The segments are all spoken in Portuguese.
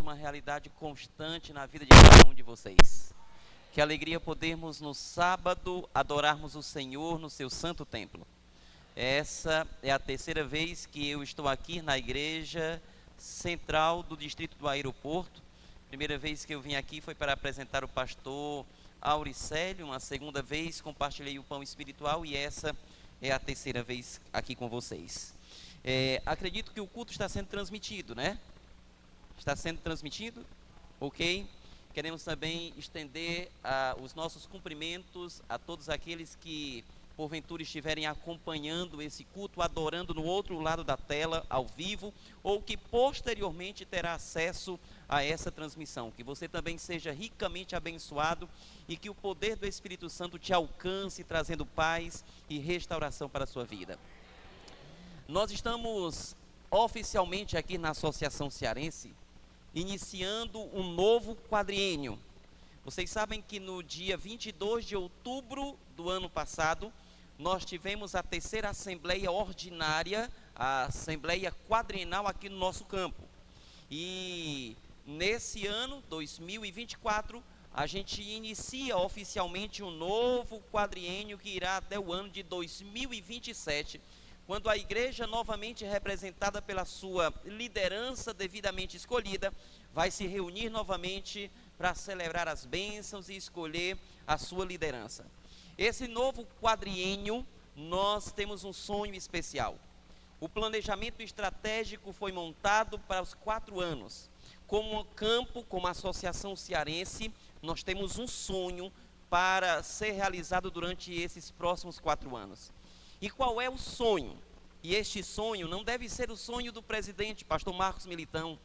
uma realidade constante na vida de cada um de vocês. Que alegria podermos no sábado adorarmos o Senhor no seu santo templo. Essa é a terceira vez que eu estou aqui na igreja central do distrito do Aeroporto. Primeira vez que eu vim aqui foi para apresentar o pastor Auricélio. Uma segunda vez compartilhei o pão espiritual e essa é a terceira vez aqui com vocês. Acredito que o culto está sendo transmitido, né? Está sendo transmitido? Ok? Queremos também estender os nossos cumprimentos a todos aqueles que porventura estiverem acompanhando esse culto, adorando no outro lado da tela, ao vivo, ou que posteriormente terá acesso a essa transmissão. Que você também seja ricamente abençoado e que o poder do Espírito Santo te alcance, trazendo paz e restauração para a sua vida. Nós estamos oficialmente aqui na Associação Cearense, iniciando um novo quadriênio. Vocês sabem que no dia 22 de outubro do ano passado, nós tivemos a terceira Assembleia Ordinária, a Assembleia Quadrienal aqui no nosso campo. E nesse ano, 2024, a gente inicia oficialmente um novo quadriênio que irá até o ano de 2027, quando a igreja, novamente representada pela sua liderança devidamente escolhida, vai se reunir novamente para celebrar as bênçãos e escolher a sua liderança. Esse novo quadriênio, nós temos um sonho especial. O planejamento estratégico foi montado para os 4 anos. Como campo, como associação cearense, nós temos um sonho para ser realizado durante esses próximos 4 anos. E qual é o sonho? E este sonho não deve ser o sonho do presidente, pastor Marcos Militão.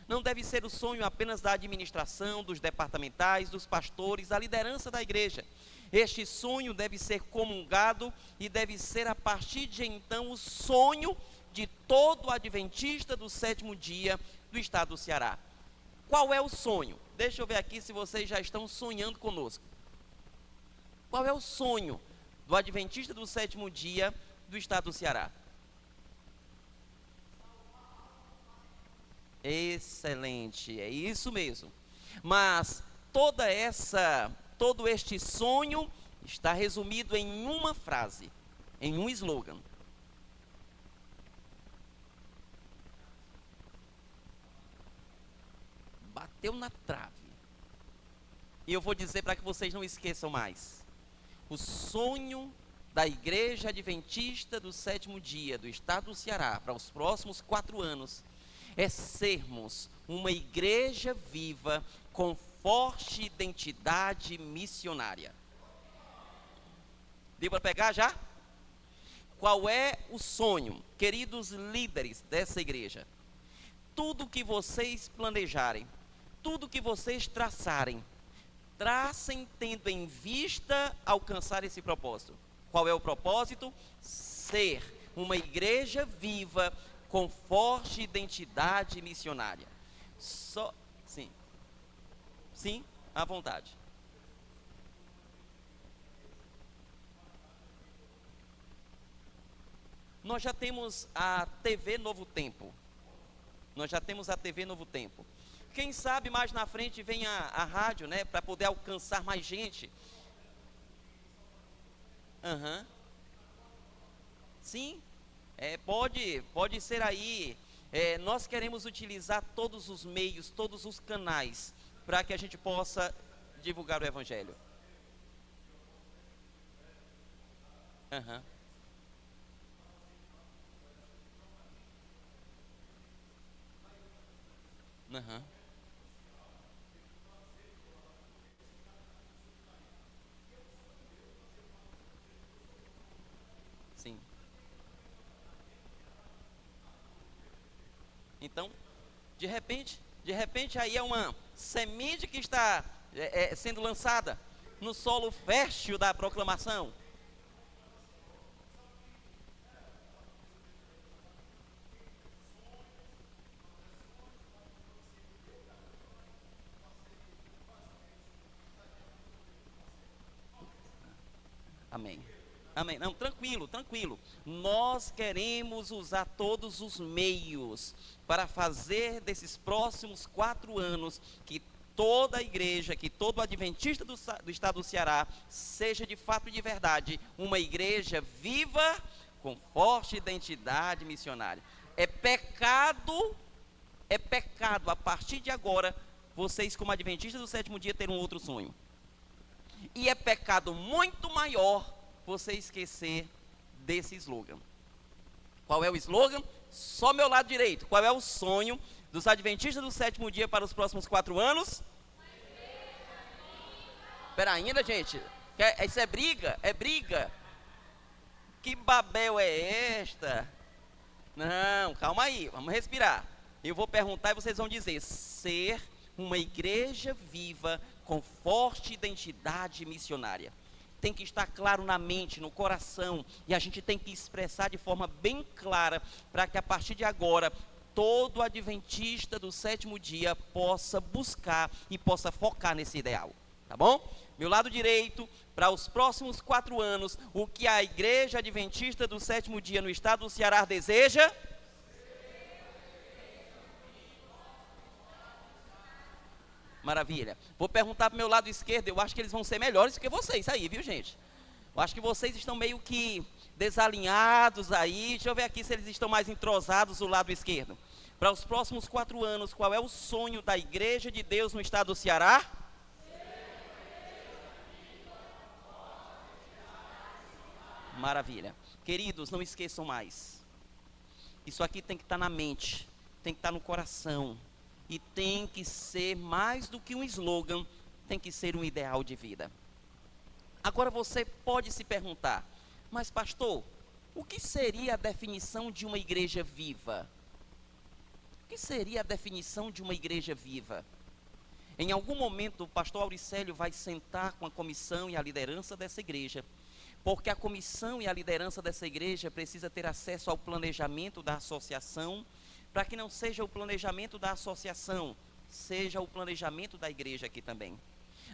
Não deve ser o sonho apenas da administração, dos departamentais, dos pastores, da liderança da igreja. Este sonho deve ser comungado e deve ser a partir de então o sonho de todo adventista do 7º dia do estado do Ceará. Qual é o sonho? Deixa eu ver aqui se vocês já estão sonhando conosco. Qual é o sonho do adventista do 7º dia do estado do Ceará? Excelente, é isso mesmo. Mas todo este sonho está resumido em uma frase, em um slogan. Bateu na trave. E eu vou dizer para que vocês não esqueçam mais. O sonho da Igreja Adventista do 7º dia do estado do Ceará para os próximos 4 anos é sermos uma igreja viva com forte identidade missionária. Deu para pegar já? Qual é o sonho, queridos líderes dessa igreja? Tudo que vocês planejarem, tudo que vocês traçarem, tracem tendo em vista alcançar esse propósito. Qual é o propósito? Ser uma igreja viva com forte identidade missionária. Sim, à vontade. Nós já temos a TV Novo Tempo. Quem sabe mais na frente vem a rádio, né, para poder alcançar mais gente. Sim, pode ser aí. Nós queremos utilizar todos os meios, todos os canais, para que a gente possa divulgar o Evangelho. Sim. Então, de repente aí é uma semente que está sendo lançada no solo fértil da proclamação. Amém. Amém. Não, tranquilo, tranquilo. Nós queremos usar todos os meios para fazer desses próximos 4 anos que toda a igreja, que todo adventista do estado do Ceará seja de fato e de verdade uma igreja viva com forte identidade missionária. É pecado a partir de agora vocês como adventistas do sétimo dia terem um outro sonho. E é pecado muito maior você esquecer desse slogan. Qual é o slogan? Só meu lado direito. Qual é o sonho dos adventistas do sétimo dia para os próximos 4 anos? Espera ainda, gente. Isso é briga? É briga. Que Babel é esta? Não, calma aí, vamos respirar. Eu vou perguntar e vocês vão dizer: ser uma igreja viva com forte identidade missionária. Tem que estar claro na mente, no coração, e a gente tem que expressar de forma bem clara, para que a partir de agora, todo adventista do sétimo dia possa buscar e possa focar nesse ideal, tá bom? Meu lado direito, para os próximos 4 anos, o que a igreja adventista do sétimo dia no estado do Ceará deseja? Maravilha. Vou perguntar para o meu lado esquerdo, eu acho que eles vão ser melhores que vocês aí, viu, gente? Eu acho que vocês estão meio que desalinhados aí. Deixa eu ver aqui se eles estão mais entrosados do lado esquerdo. Para os próximos 4 anos, qual é o sonho da Igreja de Deus no estado do Ceará? Maravilha. Queridos, não esqueçam mais. Isso aqui tem que estar na mente, tem que estar no coração. E tem que ser mais do que um slogan, tem que ser um ideal de vida. Agora você pode se perguntar: mas pastor, o que seria a definição de uma igreja viva? O que seria a definição de uma igreja viva? Em algum momento o pastor Auricélio vai sentar com a comissão e a liderança dessa igreja, porque a comissão e a liderança dessa igreja precisa ter acesso ao planejamento da associação, para que não seja o planejamento da associação, seja o planejamento da igreja aqui também.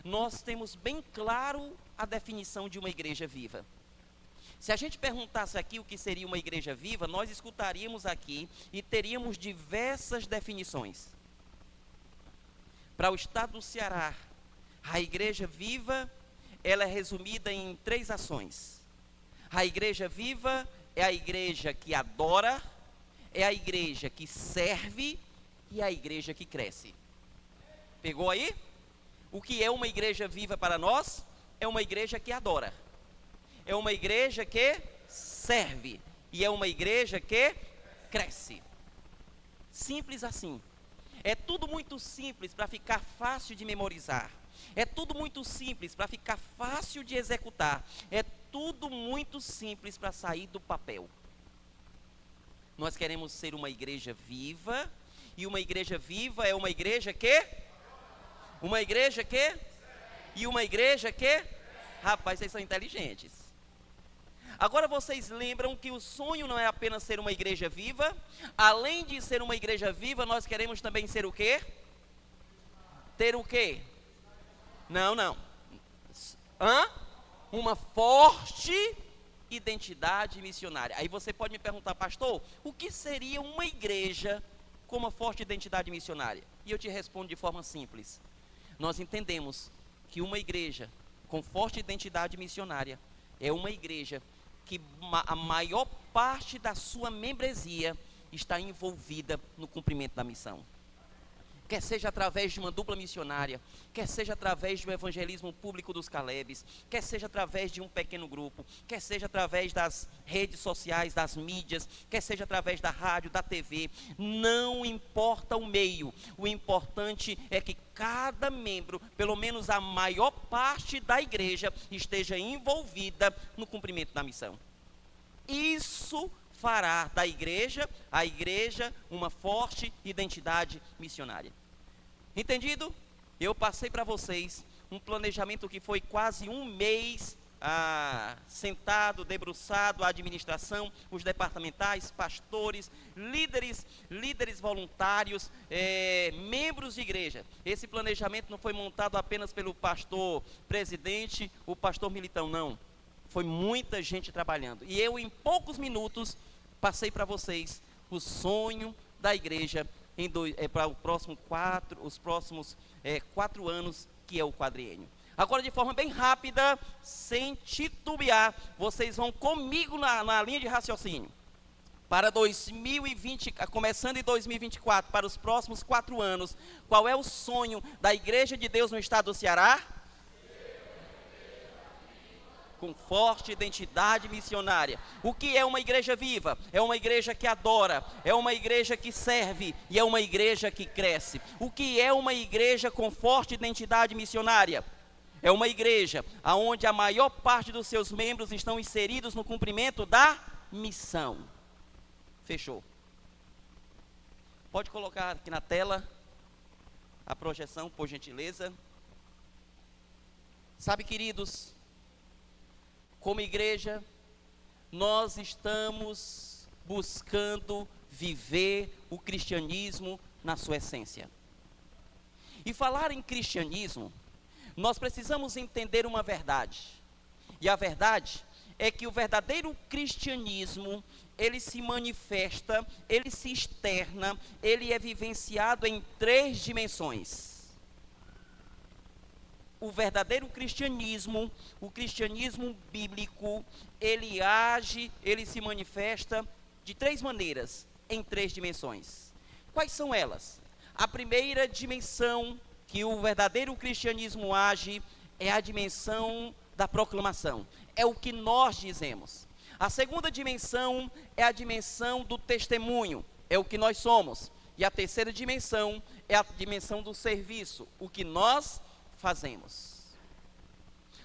Nós temos bem claro a definição de uma igreja viva. Se a gente perguntasse aqui o que seria uma igreja viva, nós escutaríamos aqui e teríamos diversas definições. Para o estado do Ceará, a igreja viva, ela é resumida em 3 ações. A igreja viva é a igreja que adora, é a igreja que serve e a igreja que cresce. Pegou aí? O que é uma igreja viva para nós? É uma igreja que adora, é uma igreja que serve e é uma igreja que cresce. Simples assim. É tudo muito simples para ficar fácil de memorizar. É tudo muito simples para ficar fácil de executar. É tudo muito simples para sair do papel. Nós queremos ser uma igreja viva, e uma igreja viva é uma igreja que? Uma igreja que? E uma igreja que? Rapaz, vocês são inteligentes. Agora vocês lembram que o sonho não é apenas ser uma igreja viva. Além de ser uma igreja viva, nós queremos também ser o quê? Ter o quê? Não. Uma forte identidade missionária. Aí você pode me perguntar: pastor, o que seria uma igreja com uma forte identidade missionária? E eu te respondo de forma simples. Nós entendemos que uma igreja com forte identidade missionária é uma igreja que a maior parte da sua membresia está envolvida no cumprimento da missão. Quer seja através de uma dupla missionária, quer seja através do evangelismo público dos Calebes, quer seja através de um pequeno grupo, quer seja através das redes sociais, das mídias, quer seja através da rádio, da TV, não importa o meio, o importante é que cada membro, pelo menos a maior parte da igreja, esteja envolvida no cumprimento da missão. Isso fará da igreja, a igreja, uma forte identidade missionária. Entendido? Eu passei para vocês um planejamento que foi quase um mês sentado, debruçado, a administração, os departamentais, pastores, líderes voluntários, membros de igreja. Esse planejamento não foi montado apenas pelo pastor presidente, o pastor Militão, não. Foi muita gente trabalhando. E eu, em poucos minutos, passei para vocês o sonho da igreja para os próximos 4 anos, que é o quadriênio. Agora, de forma bem rápida, sem titubear, vocês vão comigo na linha de raciocínio. Para 2020, começando em 2024, para os próximos 4 anos, qual é o sonho da Igreja de Deus no estado do Ceará? Com forte identidade missionária. O que é uma igreja viva? É uma igreja que adora, é uma igreja que serve e é uma igreja que cresce. O que é uma igreja com forte identidade missionária? É uma igreja onde a maior parte dos seus membros estão inseridos no cumprimento da missão. Fechou. Pode colocar aqui na tela a projeção, por gentileza. Sabe, queridos, como igreja, nós estamos buscando viver o cristianismo na sua essência. E falar em cristianismo, nós precisamos entender uma verdade. E a verdade é que o verdadeiro cristianismo, ele se manifesta, ele se externa, ele é vivenciado em 3 dimensões. O verdadeiro cristianismo, o cristianismo bíblico, ele age, ele se manifesta de 3 maneiras, em 3 dimensões. Quais são elas? A primeira dimensão que o verdadeiro cristianismo age é a dimensão da proclamação, é o que nós dizemos. A segunda dimensão é a dimensão do testemunho, é o que nós somos. E a terceira dimensão é a dimensão do serviço, o que nós fazemos.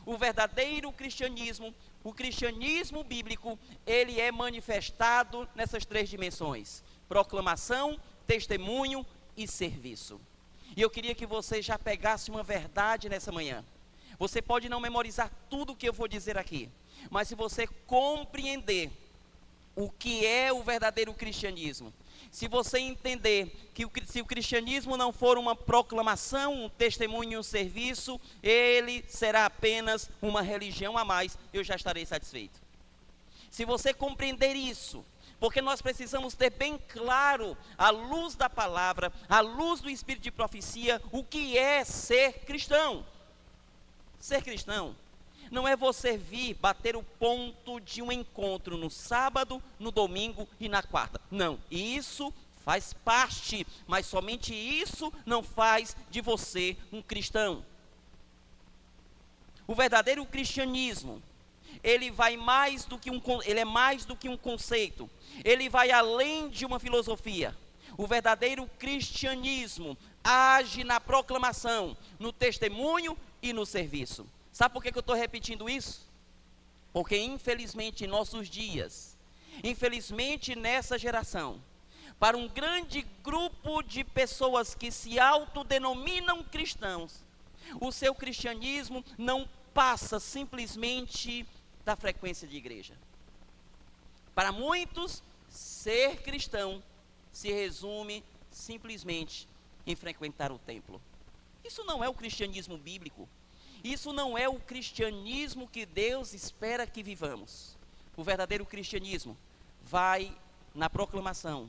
O verdadeiro cristianismo, o cristianismo bíblico, ele é manifestado nessas 3 dimensões: proclamação, testemunho e serviço. E eu queria que você já pegasse uma verdade nessa manhã. Você pode não memorizar tudo o que eu vou dizer aqui, mas se você compreender o que é o verdadeiro cristianismo, se você entender que se o cristianismo não for uma proclamação, um testemunho e um serviço, ele será apenas uma religião a mais, eu já estarei satisfeito. Se você compreender isso, porque nós precisamos ter bem claro, à luz da palavra, à luz do espírito de profecia, o que é ser cristão. Ser cristão não é você vir bater o ponto de um encontro no sábado, no domingo e na quarta. Não, isso faz parte, mas somente isso não faz de você um cristão. O verdadeiro cristianismo, ele é mais do que um conceito, ele vai além de uma filosofia. O verdadeiro cristianismo age na proclamação, no testemunho e no serviço. Sabe por que eu estou repetindo isso? Porque infelizmente em nossos dias, infelizmente nessa geração, para um grande grupo de pessoas que se autodenominam cristãos, o seu cristianismo não passa simplesmente da frequência de igreja. Para muitos, ser cristão se resume simplesmente em frequentar o templo. Isso não é o cristianismo bíblico. Isso não é o cristianismo que Deus espera que vivamos. O verdadeiro cristianismo vai na proclamação,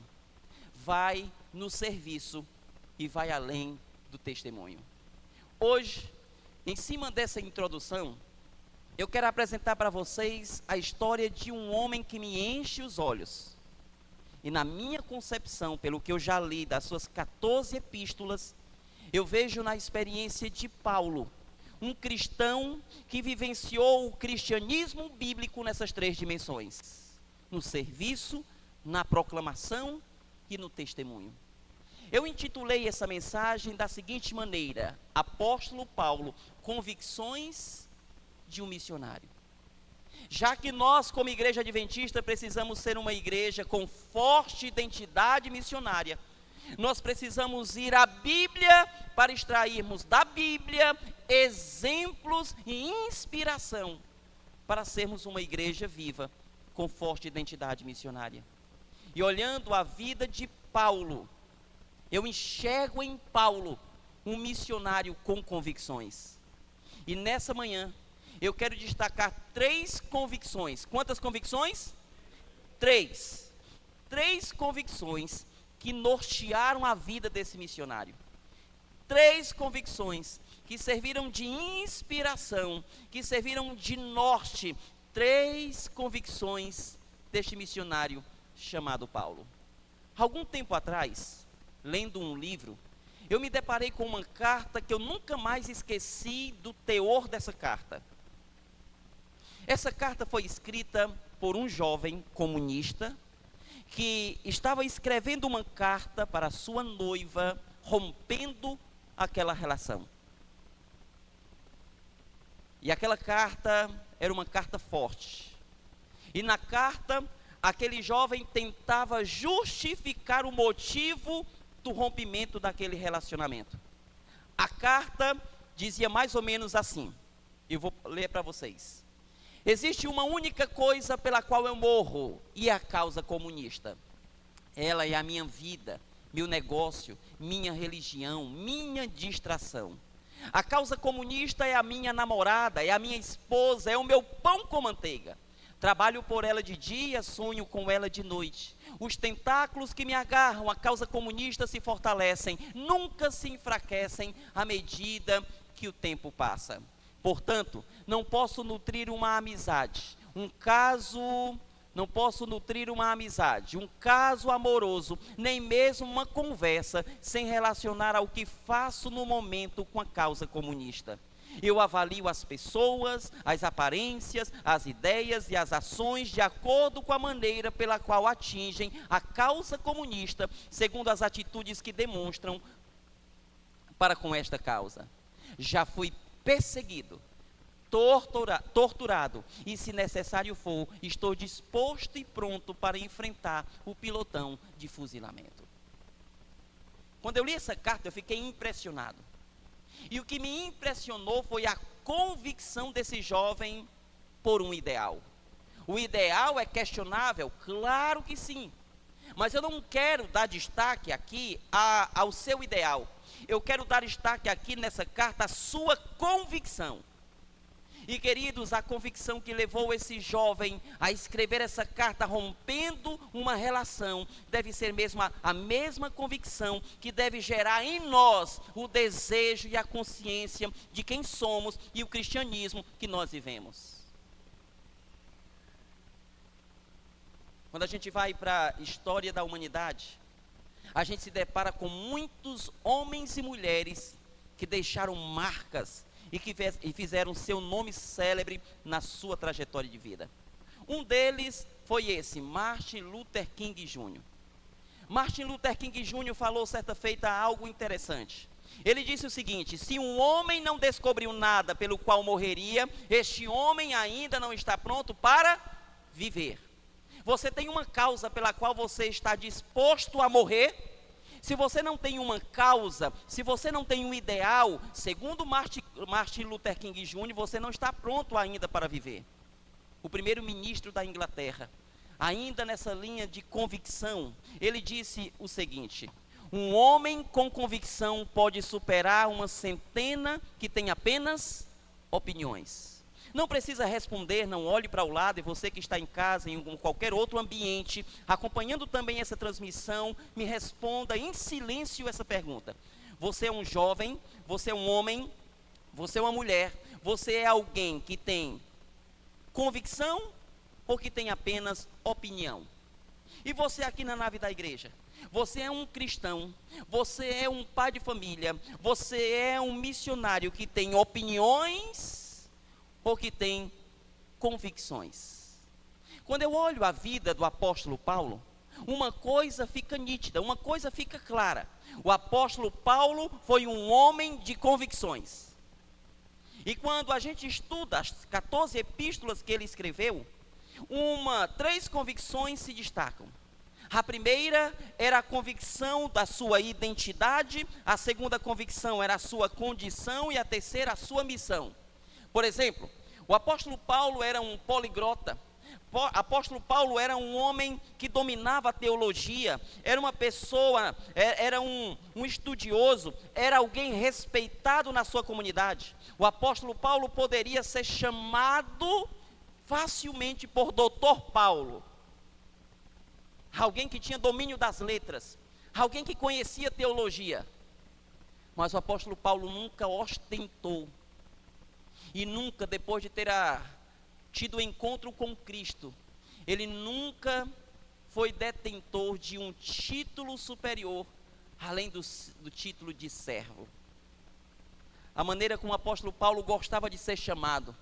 vai no serviço e vai além do testemunho. Hoje, em cima dessa introdução, eu quero apresentar para vocês a história de um homem que me enche os olhos. E na minha concepção, pelo que eu já li das suas 14 epístolas, eu vejo na experiência de Paulo, um cristão que vivenciou o cristianismo bíblico nessas 3 dimensões: no serviço, na proclamação e no testemunho. Eu intitulei essa mensagem da seguinte maneira: Apóstolo Paulo, convicções de um missionário. Já que nós, como igreja adventista, precisamos ser uma igreja com forte identidade missionária, nós precisamos ir à Bíblia para extrairmos da Bíblia exemplos e inspiração para sermos uma igreja viva com forte identidade missionária. E olhando a vida de Paulo, eu enxergo em Paulo um missionário com convicções. E nessa manhã, eu quero destacar 3 convicções. Quantas convicções? 3. 3 convicções que nortearam a vida desse missionário. 3 convicções que serviram de inspiração, que serviram de norte. 3 convicções deste missionário chamado Paulo. Algum tempo atrás, lendo um livro, eu me deparei com uma carta que eu nunca mais esqueci do teor dessa carta. Essa carta foi escrita por um jovem comunista que estava escrevendo uma carta para sua noiva, rompendo aquela relação. E aquela carta era uma carta forte. E na carta, aquele jovem tentava justificar o motivo do rompimento daquele relacionamento. A carta dizia mais ou menos assim, eu vou ler para vocês. Existe uma única coisa pela qual eu morro, e é a causa comunista. Ela é a minha vida, meu negócio, minha religião, minha distração. A causa comunista é a minha namorada, é a minha esposa, é o meu pão com manteiga. Trabalho por ela de dia, sonho com ela de noite. Os tentáculos que me agarram à causa comunista se fortalecem, nunca se enfraquecem à medida que o tempo passa. Portanto, não posso nutrir uma amizade, um caso amoroso, nem mesmo uma conversa, sem relacionar ao que faço no momento com a causa comunista. Eu avalio as pessoas, as aparências, as ideias e as ações de acordo com a maneira pela qual atingem a causa comunista, segundo as atitudes que demonstram para com esta causa. Já fui perseguido, torturado, e se necessário for, estou disposto e pronto para enfrentar o pilotão de fuzilamento. Quando eu li essa carta, eu fiquei impressionado. E o que me impressionou foi a convicção desse jovem por um ideal. O ideal é questionável? Claro que sim. Mas eu não quero dar destaque aqui ao seu ideal. Eu quero dar destaque aqui nessa carta à sua convicção. E queridos, a convicção que levou esse jovem a escrever essa carta rompendo uma relação, deve ser mesmo a mesma convicção que deve gerar em nós o desejo e a consciência de quem somos e o cristianismo que nós vivemos. Quando a gente vai para a história da humanidade, a gente se depara com muitos homens e mulheres que deixaram marcas e fizeram seu nome célebre na sua trajetória de vida. Um deles foi esse, Martin Luther King Jr. Martin Luther King Jr. falou certa feita algo interessante. Ele disse o seguinte: se um homem não descobriu nada pelo qual morreria, este homem ainda não está pronto para viver. Você tem uma causa pela qual você está disposto a morrer? Se você não tem uma causa, se você não tem um ideal, segundo Martin Luther King Jr., você não está pronto ainda para viver. O primeiro-ministro da Inglaterra, ainda nessa linha de convicção, ele disse o seguinte: um homem com convicção pode superar uma centena que tem apenas opiniões. Não precisa responder, não olhe para o lado, e você que está em casa, em qualquer outro ambiente, acompanhando também essa transmissão, me responda em silêncio essa pergunta. Você é um jovem, você é um homem, você é uma mulher, você é alguém que tem convicção ou que tem apenas opinião? E você aqui na nave da igreja? Você é um cristão, você é um pai de família, você é um missionário que tem opiniões ou que tem convicções? Quando eu olho a vida do apóstolo Paulo, uma coisa fica nítida, uma coisa fica clara. O apóstolo Paulo foi um homem de convicções. E quando a gente estuda as 14 epístolas que ele escreveu, 3 convicções se destacam. A primeira era a convicção da sua identidade, a segunda convicção era a sua condição e a terceira a sua missão. Por exemplo, o apóstolo Paulo era um poliglota. apóstolo Paulo era um homem que dominava a teologia, era uma pessoa, era um estudioso, era alguém respeitado na sua comunidade. O apóstolo Paulo poderia ser chamado facilmente por doutor Paulo, alguém que tinha domínio das letras, alguém que conhecia teologia. Mas o apóstolo Paulo nunca ostentou, e nunca, depois de ter tido encontro com Cristo, ele nunca foi detentor de um título superior, além do título de servo. A maneira como o apóstolo Paulo gostava de ser chamado,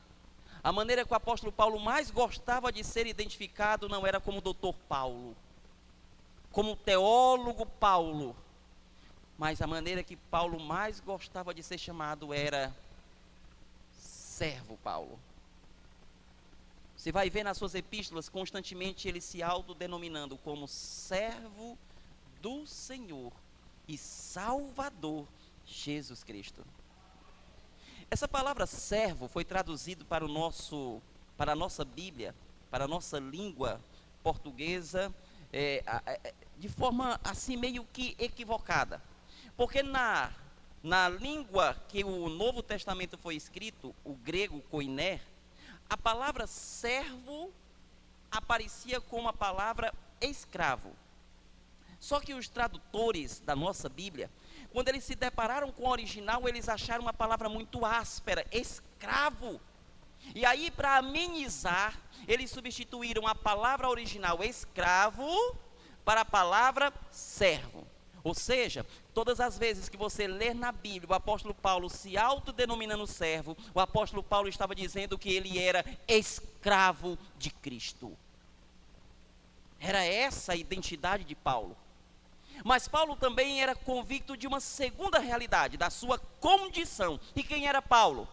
a maneira que o apóstolo Paulo mais gostava de ser identificado, não era como doutor Paulo, como teólogo Paulo, mas a maneira que Paulo mais gostava de ser chamado era servo Paulo. Você vai ver nas suas epístolas constantemente ele se autodenominando como servo do Senhor e Salvador Jesus Cristo. Essa palavra servo foi traduzido para a nossa Bíblia, para a nossa língua portuguesa, de forma assim meio que equivocada. Porque na língua que o Novo Testamento foi escrito, o grego koiné, a palavra servo aparecia como a palavra escravo. Só que os tradutores da nossa Bíblia, quando eles se depararam com o original, eles acharam uma palavra muito áspera, escravo. E aí, para amenizar, eles substituíram a palavra original escravo para a palavra servo. Ou seja, todas as vezes que você ler na Bíblia o apóstolo Paulo se autodenominando servo, o apóstolo Paulo estava dizendo que ele era escravo de Cristo. Era essa a identidade de Paulo. Mas Paulo também era convicto de uma segunda realidade, da sua condição. E quem era Paulo?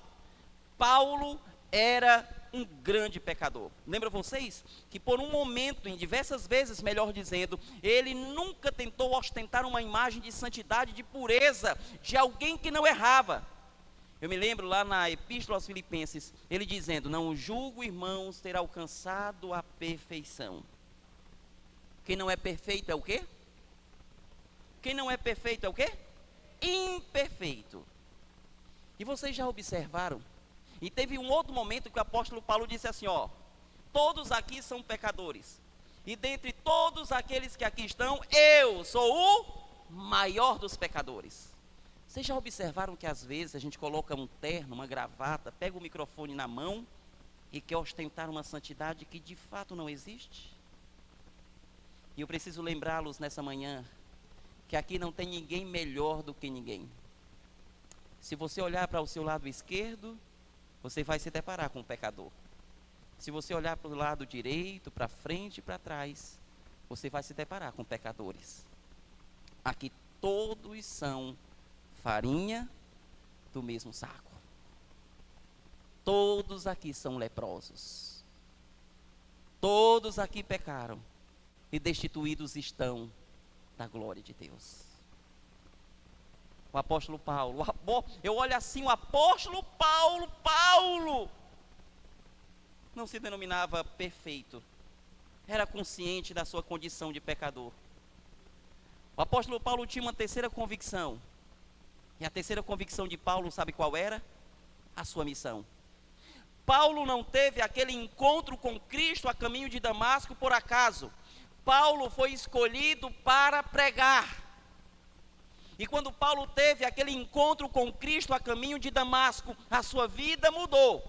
Paulo era um grande pecador. Lembra vocês que por um momento, em diversas vezes, melhor dizendo, ele nunca tentou ostentar uma imagem de santidade, de pureza, de alguém que não errava. Eu me lembro lá na Epístola aos Filipenses, ele dizendo: não julgo, irmãos, ter alcançado a perfeição. Quem não é perfeito é o quê? Quem não é perfeito é o quê? Imperfeito. E vocês já observaram? E teve um outro momento que o apóstolo Paulo disse assim, todos aqui são pecadores, e dentre todos aqueles que aqui estão, eu sou o maior dos pecadores. Vocês já observaram que às vezes a gente coloca um terno, uma gravata, pega o microfone na mão e quer ostentar uma santidade que de fato não existe? E eu preciso lembrá-los nessa manhã, que aqui não tem ninguém melhor do que ninguém. Se você olhar para o seu lado esquerdo, você vai se deparar com um pecador. Se você olhar para o lado direito, para frente e para trás, você vai se deparar com pecadores. Aqui todos são farinha do mesmo saco. Todos aqui são leprosos. Todos aqui pecaram e destituídos estão da glória de Deus. O apóstolo Paulo, eu olho assim, o apóstolo Paulo, não se denominava perfeito, era consciente da sua condição de pecador. O apóstolo Paulo tinha uma terceira convicção, e a terceira convicção de Paulo, sabe qual era? A sua missão. Paulo não teve aquele encontro com Cristo a caminho de Damasco por acaso. Paulo foi escolhido para pregar. E quando Paulo teve aquele encontro com Cristo a caminho de Damasco, a sua vida mudou.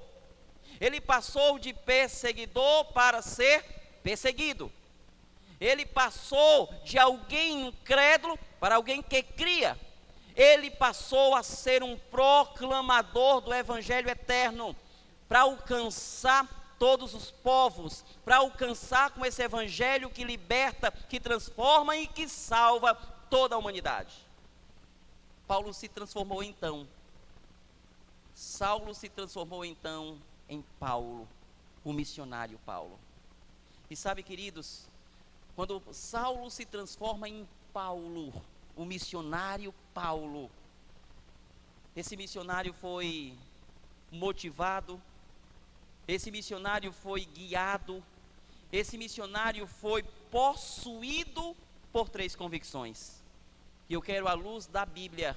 Ele passou de perseguidor para ser perseguido. Ele passou de alguém incrédulo para alguém que cria. Ele passou a ser um proclamador do Evangelho eterno, para alcançar todos os povos, para alcançar com esse Evangelho que liberta, que transforma e que salva toda a humanidade. Paulo se transformou então, Saulo se transformou então em Paulo, o missionário Paulo. E sabe, queridos, quando Saulo se transforma em Paulo, o missionário Paulo, esse missionário foi motivado, esse missionário foi guiado, esse missionário foi possuído por 3 convicções. E eu quero, à luz da Bíblia,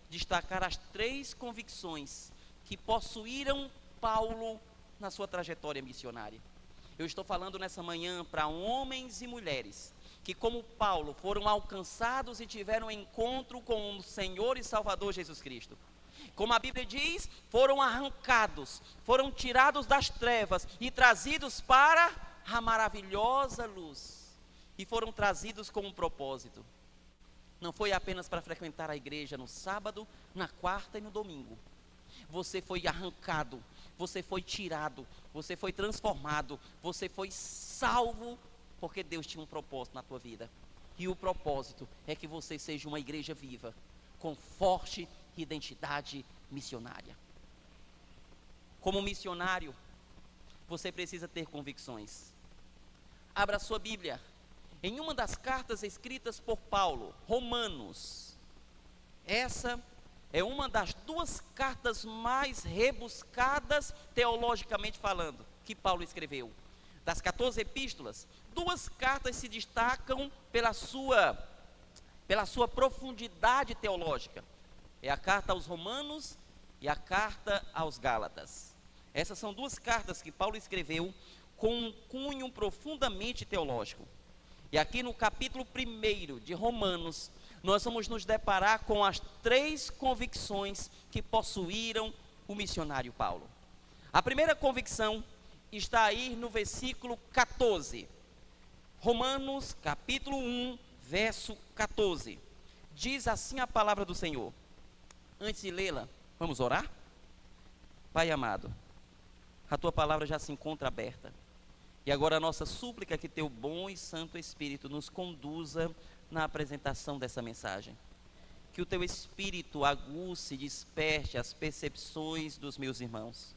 destacar as 3 convicções que possuíram Paulo na sua trajetória missionária. Eu estou falando nessa manhã para homens e mulheres que, como Paulo, foram alcançados e tiveram um encontro com o Senhor e Salvador Jesus Cristo. Como a Bíblia diz, foram arrancados, foram tirados das trevas e trazidos para a maravilhosa luz. E foram trazidos com um propósito. Não foi apenas para frequentar a igreja no sábado, na quarta e no domingo. Você foi arrancado, você foi tirado, você foi transformado, você foi salvo, porque Deus tinha um propósito na tua vida. E o propósito é que você seja uma igreja viva, com forte identidade missionária. Como missionário, você precisa ter convicções. Abra sua Bíblia. Em uma das cartas escritas por Paulo, Romanos. Essa é uma das 2 cartas mais rebuscadas, teologicamente falando, que Paulo escreveu. Das 14 epístolas, 2 cartas se destacam pela sua profundidade teológica. É a carta aos Romanos e a carta aos Gálatas. Essas são 2 cartas que Paulo escreveu com um cunho profundamente teológico. E aqui no capítulo 1 de Romanos, nós vamos nos deparar com as 3 convicções que possuíram o missionário Paulo. A primeira convicção está aí no versículo 14. Romanos capítulo 1, verso 14. Diz assim a palavra do Senhor. Antes de lê-la, vamos orar? Pai amado, a tua palavra já se encontra aberta. E agora a nossa súplica é que teu bom e santo Espírito nos conduza na apresentação dessa mensagem. Que o teu Espírito aguce e desperte as percepções dos meus irmãos.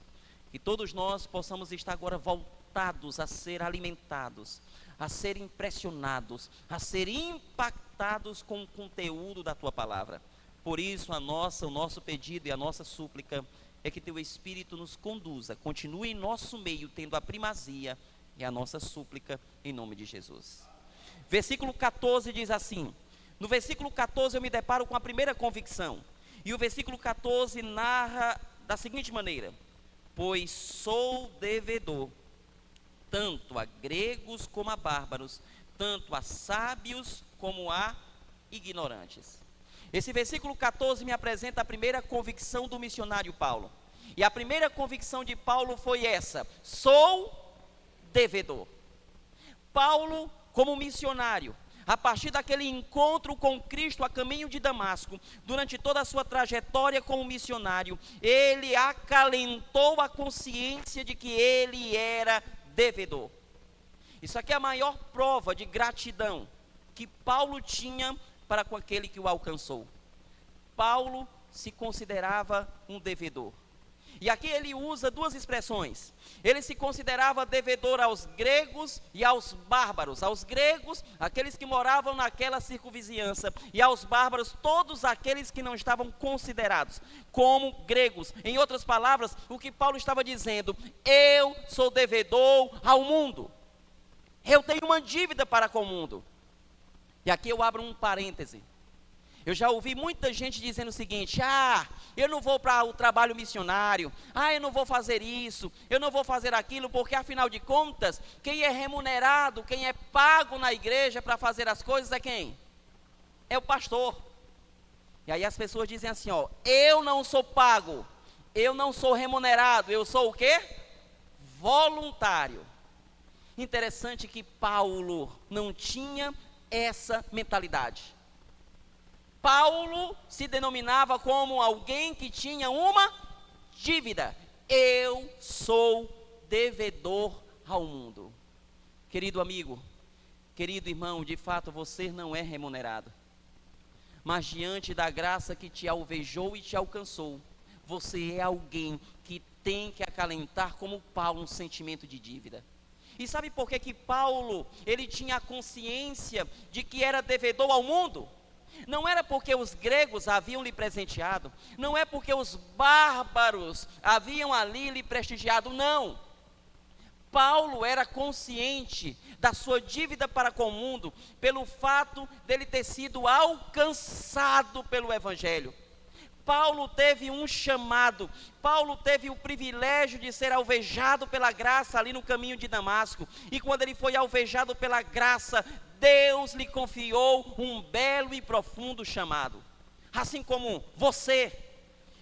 Que todos nós possamos estar agora voltados a ser alimentados, a ser impressionados, a ser impactados com o conteúdo da tua palavra. Por isso o nosso pedido e a nossa súplica é que teu Espírito nos conduza, continue em nosso meio, tendo a primazia, e a nossa súplica em nome de Jesus. Versículo 14 diz assim. No versículo 14 eu me deparo com a primeira convicção. E o versículo 14 narra da seguinte maneira: pois sou devedor, tanto a gregos como a bárbaros, tanto a sábios como a ignorantes. Esse versículo 14 me apresenta a primeira convicção do missionário Paulo. E a primeira convicção de Paulo foi essa: sou devedor. Paulo, como missionário, a partir daquele encontro com Cristo a caminho de Damasco, durante toda a sua trajetória como missionário, ele acalentou a consciência de que ele era devedor. Isso aqui é a maior prova de gratidão que Paulo tinha para com aquele que o alcançou. Paulo se considerava um devedor. E aqui ele usa 2 expressões. Ele se considerava devedor aos gregos e aos bárbaros. Aos gregos, aqueles que moravam naquela circunvizinhança, e aos bárbaros, todos aqueles que não estavam considerados como gregos. Em outras palavras, o que Paulo estava dizendo: eu sou devedor ao mundo. Eu tenho uma dívida para com o mundo. E aqui eu abro um parêntese. Eu já ouvi muita gente dizendo o seguinte: eu não vou para o trabalho missionário, eu não vou fazer isso, eu não vou fazer aquilo, porque afinal de contas, quem é remunerado, quem é pago na igreja para fazer as coisas é quem? É o pastor. E aí as pessoas dizem assim, eu não sou pago, eu não sou remunerado, eu sou o quê? Voluntário. Interessante que Paulo não tinha essa mentalidade. Paulo se denominava como alguém que tinha uma dívida. Eu sou devedor ao mundo. Querido amigo, querido irmão, de fato você não é remunerado. Mas diante da graça que te alvejou e te alcançou, você é alguém que tem que acalentar como Paulo um sentimento de dívida. E sabe por que Paulo, ele tinha a consciência de que era devedor ao mundo? Não era porque os gregos haviam lhe presenteado, não é porque os bárbaros haviam ali lhe prestigiado, não. Paulo era consciente da sua dívida para com o mundo pelo fato dele ter sido alcançado pelo Evangelho. Paulo teve um chamado, Paulo teve o privilégio de ser alvejado pela graça ali no caminho de Damasco. E quando ele foi alvejado pela graça, Deus lhe confiou um belo e profundo chamado. Assim como você,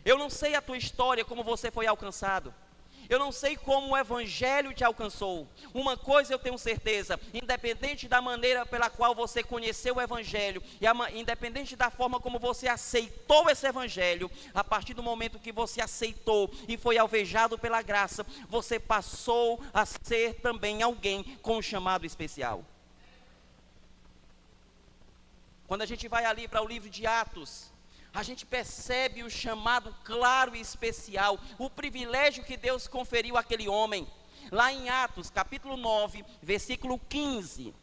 eu não sei a tua história, como você foi alcançado. Eu não sei como o Evangelho te alcançou. Uma coisa eu tenho certeza: independente da maneira pela qual você conheceu o Evangelho, e independente da forma como você aceitou esse Evangelho, a partir do momento que você aceitou e foi alvejado pela graça, você passou a ser também alguém com um chamado especial. Quando a gente vai ali para o livro de Atos, a gente percebe o chamado claro e especial, o privilégio que Deus conferiu àquele homem. Lá em Atos, capítulo 9, versículo 15,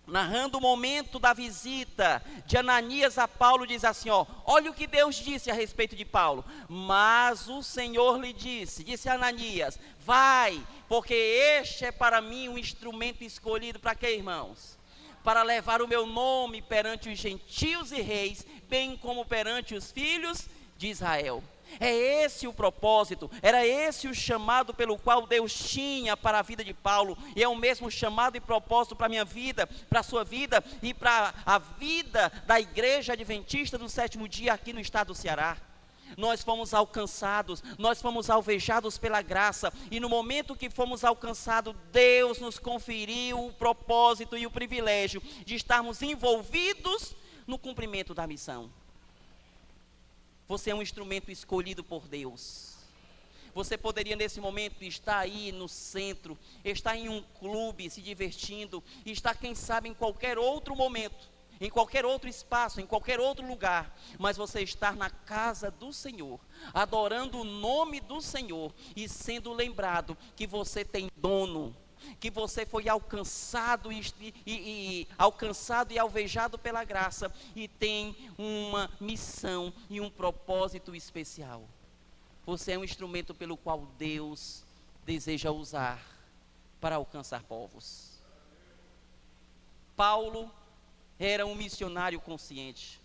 narrando o momento da visita de Ananias a Paulo, diz assim, olha o que Deus disse a respeito de Paulo. Mas o Senhor lhe disse a Ananias, vai, porque este é para mim um instrumento escolhido para quê, irmãos? Para levar o meu nome perante os gentios e reis, bem como perante os filhos de Israel. É esse o propósito, era esse o chamado pelo qual Deus tinha para a vida de Paulo, e é o mesmo chamado e propósito para a minha vida, para a sua vida e para a vida da Igreja Adventista do Sétimo Dia aqui no estado do Ceará. Nós fomos alcançados, nós fomos alvejados pela graça, e no momento que fomos alcançados, Deus nos conferiu o propósito e o privilégio de estarmos envolvidos no cumprimento da missão. Você é um instrumento escolhido por Deus. Você poderia nesse momento estar aí no centro, estar em um clube se divertindo, estar quem sabe em qualquer outro momento, em qualquer outro espaço, em qualquer outro lugar, mas você estar na casa do Senhor, adorando o nome do Senhor e sendo lembrado que você tem dono, que você foi alcançado alcançado e alvejado pela graça e tem uma missão e um propósito especial. Você é um instrumento pelo qual Deus deseja usar para alcançar povos. Paulo era um missionário consciente.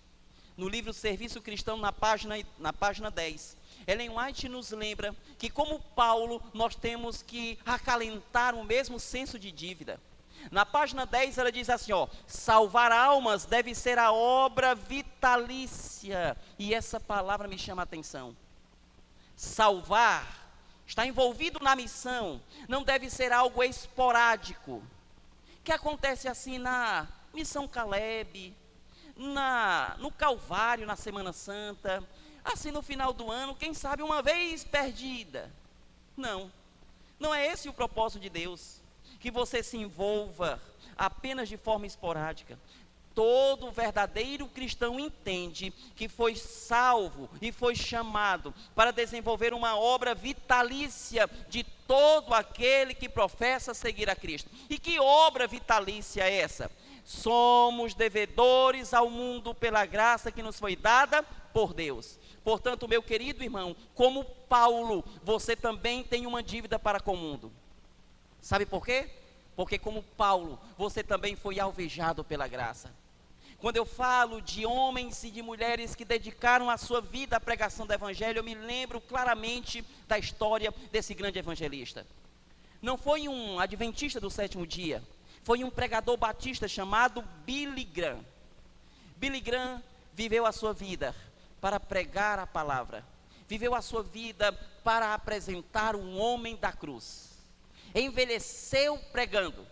No livro Serviço Cristão, na página 10, Ellen White nos lembra que, como Paulo, nós temos que acalentar o mesmo senso de dívida. Na página 10 ela diz assim, salvar almas deve ser a obra vitalícia. E essa palavra me chama a atenção. Salvar, estar envolvido na missão, não deve ser algo esporádico, que acontece assim na Missão Caleb, no Calvário, na Semana Santa, assim no final do ano, quem sabe uma vez perdida. Não é esse o propósito de Deus, que você se envolva apenas de forma esporádica. Todo verdadeiro cristão entende que foi salvo e foi chamado para desenvolver uma obra vitalícia de todo aquele que professa seguir a Cristo. E que obra vitalícia é essa? Somos devedores ao mundo pela graça que nos foi dada por Deus. Portanto, meu querido irmão, como Paulo, você também tem uma dívida para com o mundo. Sabe por quê? Porque como Paulo, você também foi alvejado pela graça. Quando eu falo de homens e de mulheres que dedicaram a sua vida à pregação do Evangelho, eu me lembro claramente da história desse grande evangelista. Não foi um adventista do sétimo dia, foi um pregador batista chamado Billy Graham. Billy Graham viveu a sua vida para pregar a palavra, viveu a sua vida para apresentar um homem da cruz. Envelheceu pregando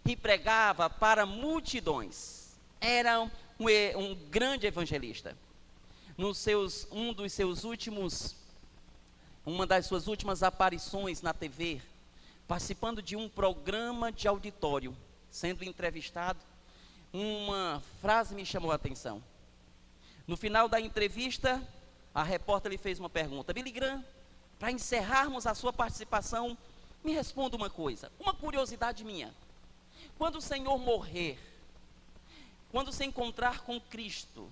e pregava para multidões. Era um grande evangelista. Uma das suas últimas aparições na TV, participando de um programa de auditório, sendo entrevistado, uma frase me chamou a atenção. No final da entrevista, a repórter lhe fez uma pergunta: Billy Graham, para encerrarmos a sua participação, me responda uma coisa, uma curiosidade minha. Quando o Senhor morrer, quando se encontrar com Cristo,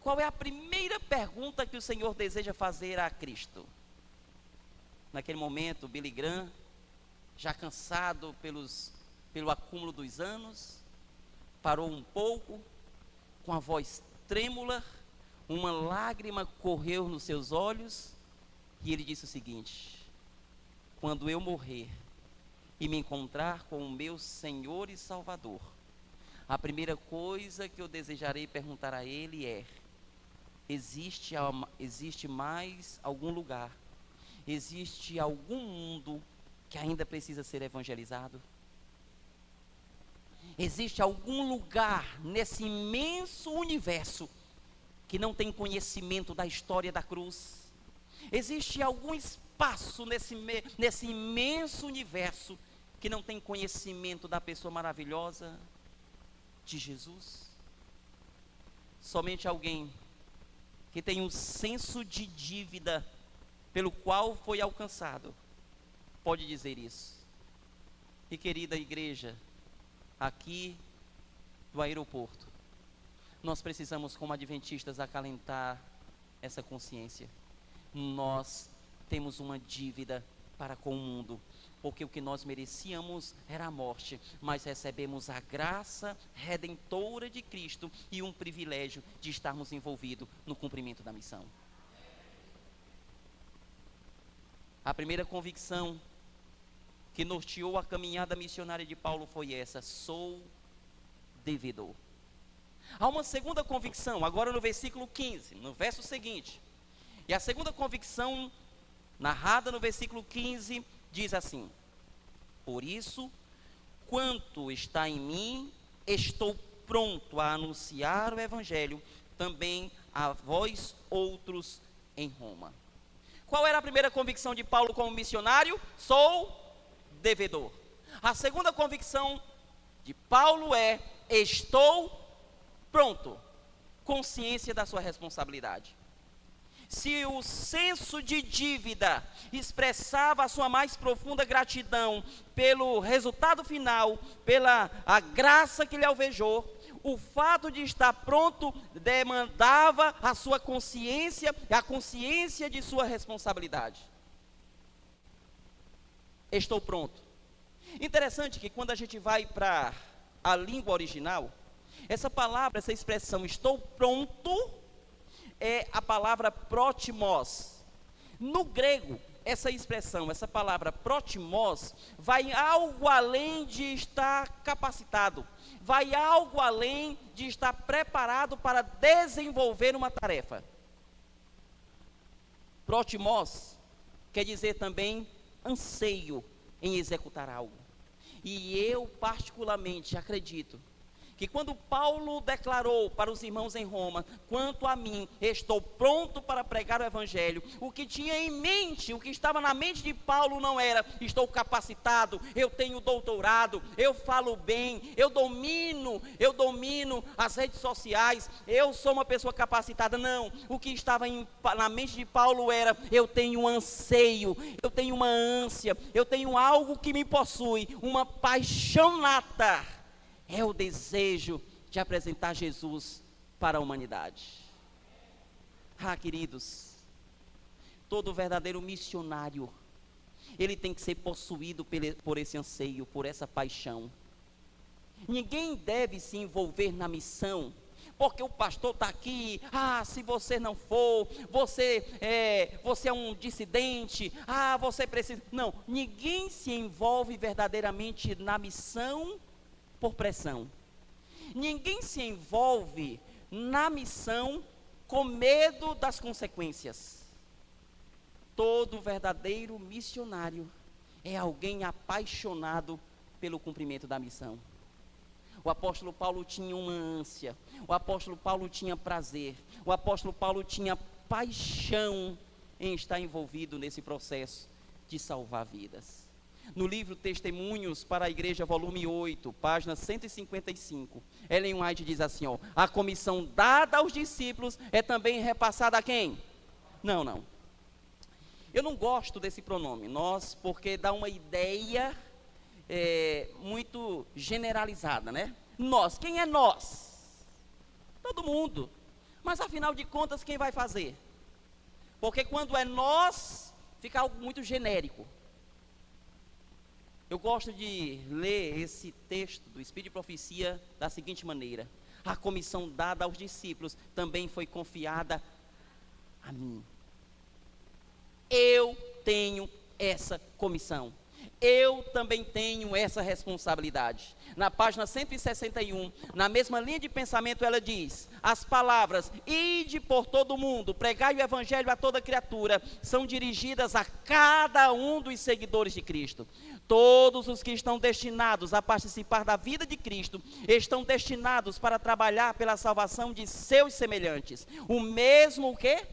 qual é a primeira pergunta que o Senhor deseja fazer a Cristo? Naquele momento, Billy Graham já cansado pelo acúmulo dos anos, parou um pouco, com a voz trêmula, uma lágrima correu nos seus olhos, e ele disse o seguinte: quando eu morrer e me encontrar com o meu Senhor e Salvador, a primeira coisa que eu desejarei perguntar a Ele é: existe mais algum lugar, existe algum mundo que ainda precisa ser evangelizado? Existe algum lugar nesse imenso universo que não tem conhecimento da história da cruz? Existe algum espaço nesse imenso universo que não tem conhecimento da pessoa maravilhosa de Jesus? Somente alguém que tem um senso de dívida pelo qual foi alcançado pode dizer isso. E querida igreja, aqui do aeroporto, nós precisamos, como adventistas, acalentar essa consciência. Nós temos uma dívida para com o mundo, porque o que nós merecíamos era a morte, mas recebemos a graça redentora de Cristo e um privilégio de estarmos envolvidos no cumprimento da missão. A primeira convicção que norteou a caminhada missionária de Paulo foi essa: sou devedor. Há uma segunda convicção, agora no versículo 15, no verso seguinte. E a segunda convicção, narrada no versículo 15, diz assim: por isso, quanto está em mim, estou pronto a anunciar o Evangelho também a vós outros em Roma. Qual era a primeira convicção de Paulo como missionário? Sou devedor. A segunda convicção de Paulo é: estou pronto. Consciência da sua responsabilidade. Se o senso de dívida expressava a sua mais profunda gratidão pelo resultado final, pela a graça que lhe alvejou, o fato de estar pronto demandava a sua consciência, a consciência de sua responsabilidade. Estou pronto. Interessante que quando a gente vai para a língua original, essa palavra, essa expressão estou pronto, é a palavra protimos. No grego, essa expressão, essa palavra protimos, vai algo além de estar capacitado, vai algo além de estar preparado para desenvolver uma tarefa. Protimos quer dizer também anseio em executar algo. E eu particularmente acredito que quando Paulo declarou para os irmãos em Roma: quanto a mim, estou pronto para pregar o Evangelho, o que tinha em mente, o que estava na mente de Paulo não era: estou capacitado, eu tenho doutorado, eu falo bem, eu domino as redes sociais, eu sou uma pessoa capacitada. Não, o que estava na mente de Paulo era: eu tenho um anseio, eu tenho uma ânsia, eu tenho algo que me possui, uma paixão nata. É o desejo de apresentar Jesus para a humanidade. Ah, queridos, todo verdadeiro missionário, ele tem que ser possuído por esse anseio, por essa paixão. Ninguém deve se envolver na missão porque o pastor está aqui. Ah, se você não for, você é um dissidente. Ah, você precisa. Não, ninguém se envolve verdadeiramente na missão por pressão. Ninguém se envolve na missão com medo das consequências. Todo verdadeiro missionário é alguém apaixonado pelo cumprimento da missão. O apóstolo Paulo tinha uma ânsia, o apóstolo Paulo tinha prazer, o apóstolo Paulo tinha paixão em estar envolvido nesse processo de salvar vidas. No livro Testemunhos para a Igreja, volume 8, página 155, Ellen White diz assim: a comissão dada aos discípulos é também repassada a quem? Não. Eu não gosto desse pronome, nós, porque dá uma ideia muito generalizada, né? Nós, quem é nós? Todo mundo. Mas afinal de contas, quem vai fazer? Porque quando é nós, fica algo muito genérico. Eu gosto de ler esse texto do Espírito de Profecia da seguinte maneira: a comissão dada aos discípulos também foi confiada a mim. Eu tenho essa comissão. Eu também tenho essa responsabilidade. Na página 161, na mesma linha de pensamento, ela diz: as palavras "ide por todo o mundo, pregai o evangelho a toda criatura", são dirigidas a cada um dos seguidores de Cristo. Todos os que estão destinados a participar da vida de Cristo estão destinados para trabalhar pela salvação de seus semelhantes. O mesmo que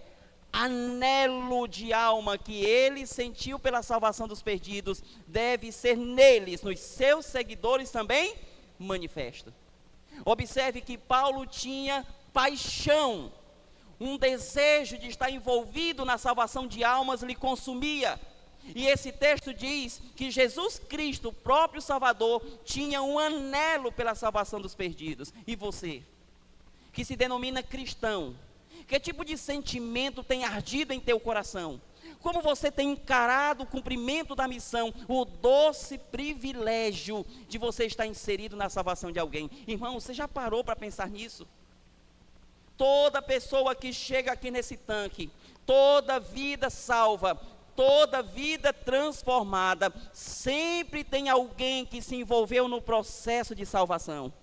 anelo de alma que ele sentiu pela salvação dos perdidos deve ser neles, nos seus seguidores também manifesto. Observe que Paulo tinha paixão, um desejo de estar envolvido na salvação de almas lhe consumia. E esse texto diz que Jesus Cristo, o próprio Salvador, tinha um anelo pela salvação dos perdidos. E você, que se denomina cristão, que tipo de sentimento tem ardido em teu coração? Como você tem encarado o cumprimento da missão, o doce privilégio de você estar inserido na salvação de alguém? Irmão, você já parou para pensar nisso? Toda pessoa que chega aqui nesse tanque, toda vida salva, toda vida transformada, sempre tem alguém que se envolveu no processo de salvação.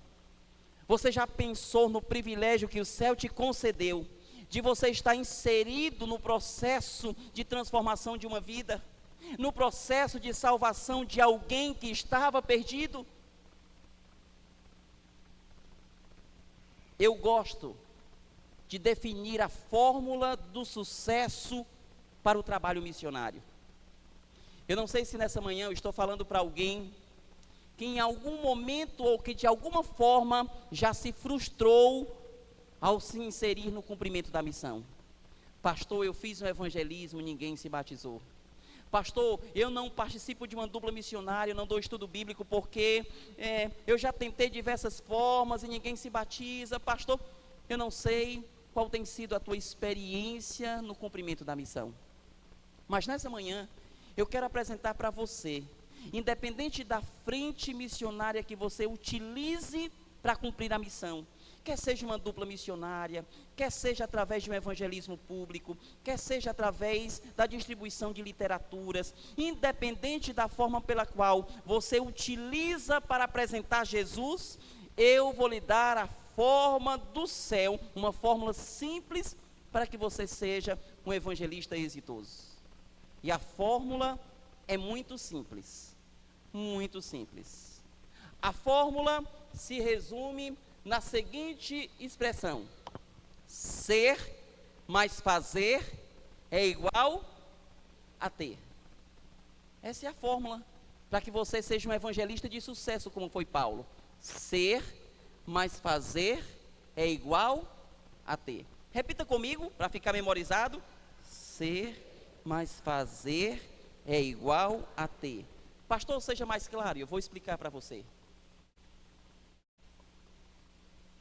Você já pensou no privilégio que o céu te concedeu, de você estar inserido no processo de transformação de uma vida, no processo de salvação de alguém que estava perdido? Eu gosto de definir a fórmula do sucesso para o trabalho missionário. Eu não sei se nessa manhã eu estou falando para alguém que em algum momento ou que de alguma forma já se frustrou ao se inserir no cumprimento da missão. Pastor, eu fiz um evangelismo, ninguém se batizou. Pastor, eu não participo de uma dupla missionária, eu não dou estudo bíblico porque eu já tentei diversas formas e ninguém se batiza. Pastor, eu não sei qual tem sido a tua experiência no cumprimento da missão. Mas nessa manhã, eu quero apresentar para você, independente da frente missionária que você utilize para cumprir a missão, quer seja uma dupla missionária, quer seja através de um evangelismo público, quer seja através da distribuição de literaturas, independente da forma pela qual você utiliza para apresentar Jesus, eu vou lhe dar a forma do céu, uma fórmula simples para que você seja um evangelista exitoso. E a fórmula é muito simples, muito simples. A fórmula se resume na seguinte expressão: ser mais fazer é igual a ter. Essa é a fórmula para que você seja um evangelista de sucesso, como foi Paulo. Ser mais fazer é igual a ter. Repita comigo para ficar memorizado: ser mais fazer é igual a ter. Pastor, seja mais claro, eu vou explicar para você.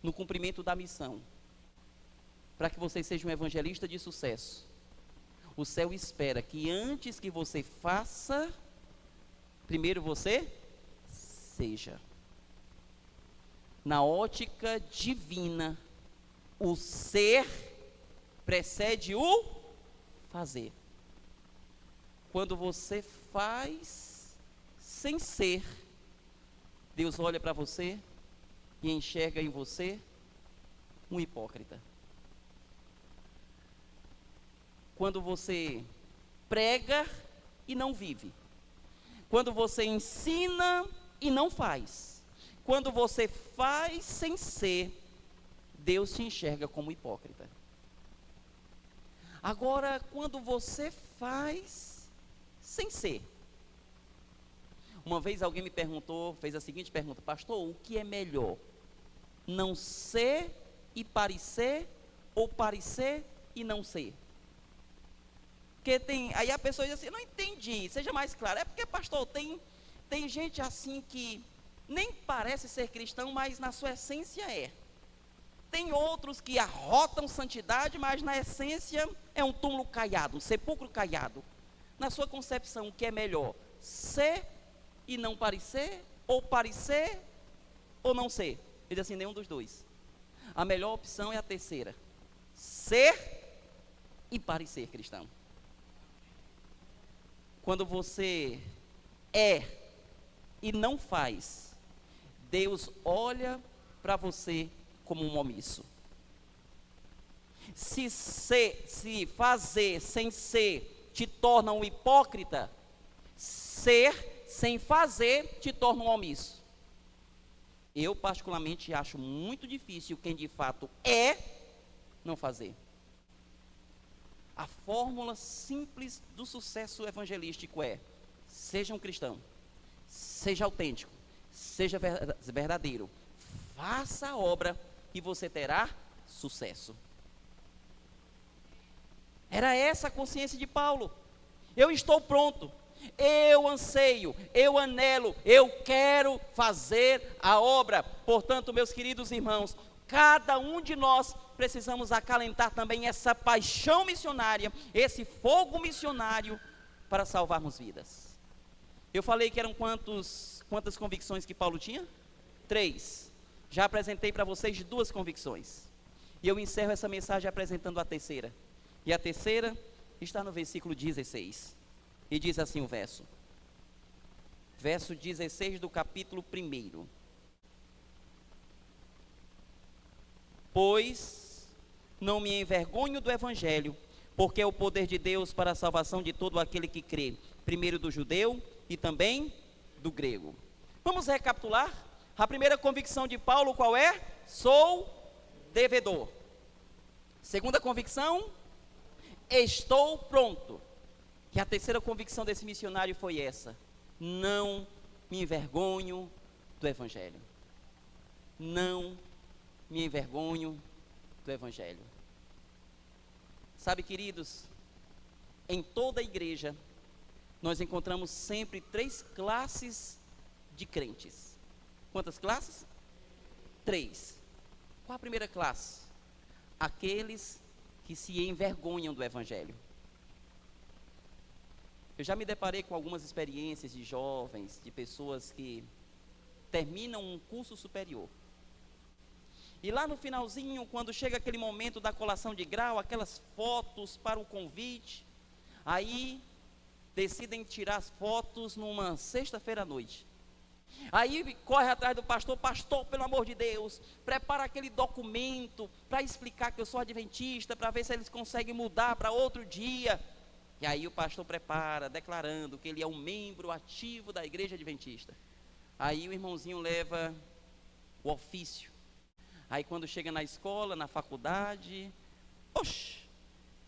No cumprimento da missão, para que você seja um evangelista de sucesso, o céu espera que antes que você faça, primeiro você seja. Na ótica divina, o ser precede o fazer. Quando você faz sem ser, Deus olha para você e enxerga em você um hipócrita. Quando você prega e não vive, quando você ensina e não faz, quando você faz sem ser, Deus te enxerga como hipócrita. Agora, quando você faz sem ser. Uma vez alguém me perguntou, fez a seguinte pergunta: pastor, o que é melhor? Não ser e parecer, ou parecer e não ser? Porque aí a pessoa diz assim: não entendi, seja mais claro. É porque, pastor, tem gente assim que nem parece ser cristão, mas na sua essência é. Tem outros que arrotam santidade, mas na essência é um túmulo caiado, um sepulcro caiado. Na sua concepção, o que é melhor? Ser e não parecer, ou não ser? Ele diz assim, nenhum dos dois. A melhor opção é a terceira, ser e parecer cristão. Quando você é e não faz, Deus olha para você como um omisso. Se fazer sem ser te torna um hipócrita, ser sem fazer te torna um omisso. Eu particularmente acho muito difícil quem de fato é não fazer. A fórmula simples do sucesso evangelístico é: seja um cristão, seja autêntico, seja verdadeiro, faça a obra e você terá sucesso. Era essa a consciência de Paulo. Eu estou pronto, eu anseio, eu anelo, eu quero fazer a obra. Portanto, meus queridos irmãos, cada um de nós precisamos acalentar também essa paixão missionária, esse fogo missionário para salvarmos vidas. Eu falei que eram quantas convicções que Paulo tinha? 3. Já apresentei para vocês 2 convicções. E eu encerro essa mensagem apresentando a terceira. E a terceira está no versículo 16. E diz assim o verso. Verso 16 do capítulo 1. Pois não me envergonho do evangelho, porque é o poder de Deus para a salvação de todo aquele que crê, primeiro do judeu e também do grego. Vamos recapitular? A primeira convicção de Paulo qual é? Sou devedor. Segunda convicção, estou pronto. E a terceira convicção desse missionário foi essa: não me envergonho do evangelho. Não me envergonho do evangelho. Sabe, queridos, em toda a igreja nós encontramos sempre 3 classes de crentes. Quantas classes? 3. Qual a primeira classe? Aqueles que se envergonham do evangelho. Eu já me deparei com algumas experiências de jovens, de pessoas que terminam um curso superior. E lá no finalzinho, quando chega aquele momento da colação de grau, aquelas fotos para o convite, aí decidem tirar as fotos numa sexta-feira à noite. Aí corre atrás do pastor, pelo amor de Deus, prepara aquele documento para explicar que eu sou adventista, para ver se eles conseguem mudar para outro dia. E aí o pastor prepara, declarando que ele é um membro ativo da igreja adventista. Aí o irmãozinho leva o ofício. Aí quando chega na escola, na faculdade, oxe,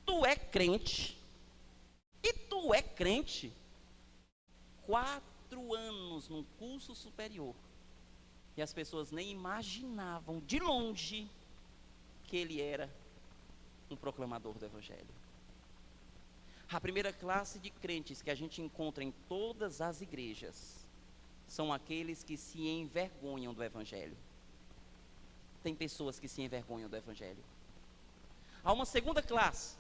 tu é crente? E tu é crente? 4 anos num curso superior. E as pessoas nem imaginavam de longe que ele era um proclamador do evangelho. A primeira classe de crentes que a gente encontra em todas as igrejas são aqueles que se envergonham do evangelho. Tem pessoas que se envergonham do evangelho. Há uma segunda classe,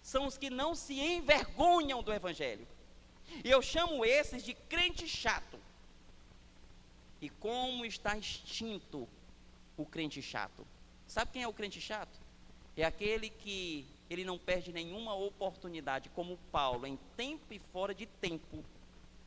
são os que não se envergonham do evangelho. E eu chamo esses de crente chato. E como está extinto o crente chato? Sabe quem é o crente chato? É aquele que ele não perde nenhuma oportunidade, como Paulo, em tempo e fora de tempo,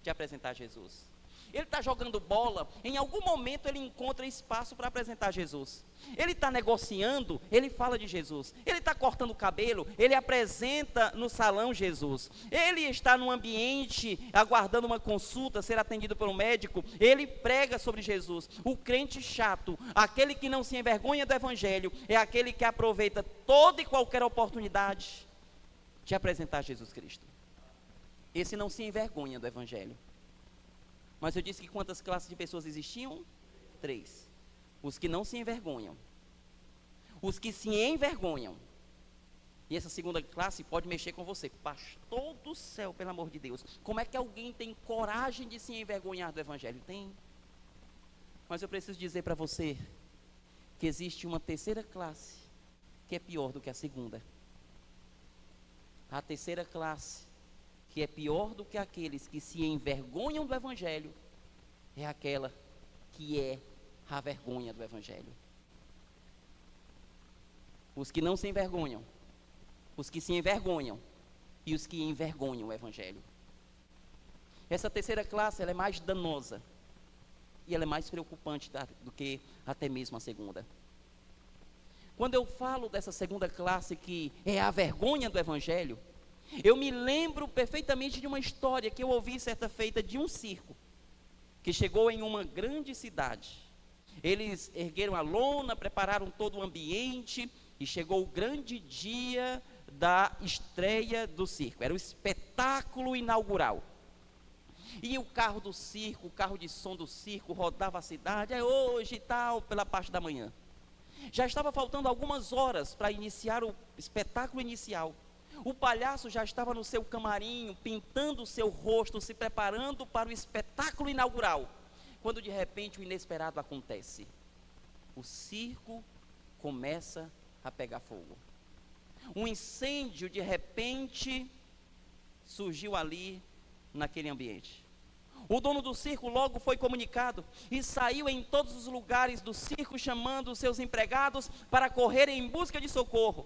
de apresentar Jesus. Ele está jogando bola, em algum momento ele encontra espaço para apresentar Jesus. Ele está negociando, ele fala de Jesus. Ele está cortando o cabelo, ele apresenta no salão Jesus. Ele está num ambiente, aguardando uma consulta, ser atendido por um médico, ele prega sobre Jesus. O crente chato, aquele que não se envergonha do evangelho, é aquele que aproveita toda e qualquer oportunidade de apresentar Jesus Cristo. Esse não se envergonha do evangelho. Mas eu disse que quantas classes de pessoas existiam? 3. Os que não se envergonham. Os que se envergonham. E essa segunda classe pode mexer com você. Pastor do céu, pelo amor de Deus. Como é que alguém tem coragem de se envergonhar do evangelho? Tem. Mas eu preciso dizer para você que existe uma terceira classe que é pior do que a segunda. A terceira classe, que é pior do que aqueles que se envergonham do evangelho, é aquela que é a vergonha do Evangelho. Os que não se envergonham, os que se envergonham e os que envergonham o Evangelho. Essa terceira classe, ela é mais danosa e ela é mais preocupante do que até mesmo a segunda. Quando eu falo dessa segunda classe, que é a vergonha do Evangelho, eu me lembro perfeitamente de uma história que eu ouvi certa feita de um circo, que chegou em uma grande cidade. Eles ergueram a lona, prepararam todo o ambiente, e chegou o grande dia da estreia do circo. Era o espetáculo inaugural. E o carro do circo, o carro de som do circo rodava a cidade, é hoje e tal, pela parte da manhã. Já estava faltando algumas horas para iniciar o espetáculo inicial. O palhaço já estava no seu camarim, pintando o seu rosto, se preparando para o espetáculo inaugural. Quando de repente o inesperado acontece. O circo começa a pegar fogo. Um incêndio de repente surgiu ali naquele ambiente. O dono do circo logo foi comunicado e saiu em todos os lugares do circo chamando os seus empregados para correrem em busca de socorro.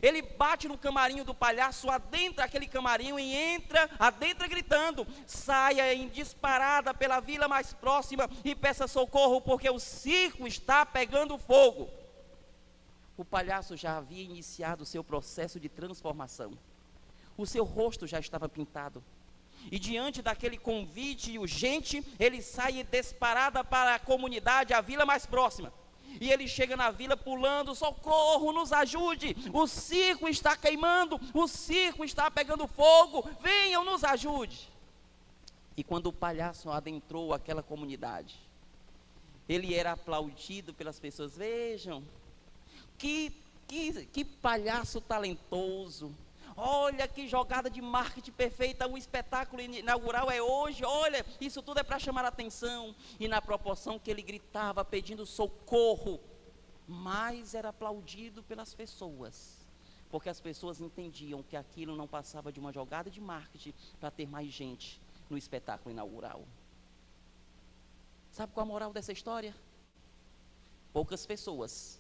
Ele bate no camarim do palhaço, adentra aquele camarim e entra adentro gritando: saia em disparada pela vila mais próxima e peça socorro, porque o circo está pegando fogo. O palhaço já havia iniciado o seu processo de transformação. O seu rosto já estava pintado. E diante daquele convite urgente, ele sai disparada para a comunidade, a vila mais próxima. E ele chega na vila pulando: socorro, nos ajude, o circo está queimando, o circo está pegando fogo, venham, nos ajude. E quando o palhaço adentrou aquela comunidade, ele era aplaudido pelas pessoas. Vejam, que palhaço talentoso, olha que jogada de marketing perfeita, o espetáculo inaugural é hoje, olha, isso tudo é para chamar a atenção. E na proporção que ele gritava pedindo socorro, mais era aplaudido pelas pessoas, porque as pessoas entendiam que aquilo não passava de uma jogada de marketing para ter mais gente no espetáculo inaugural. Sabe qual a moral dessa história? Poucas pessoas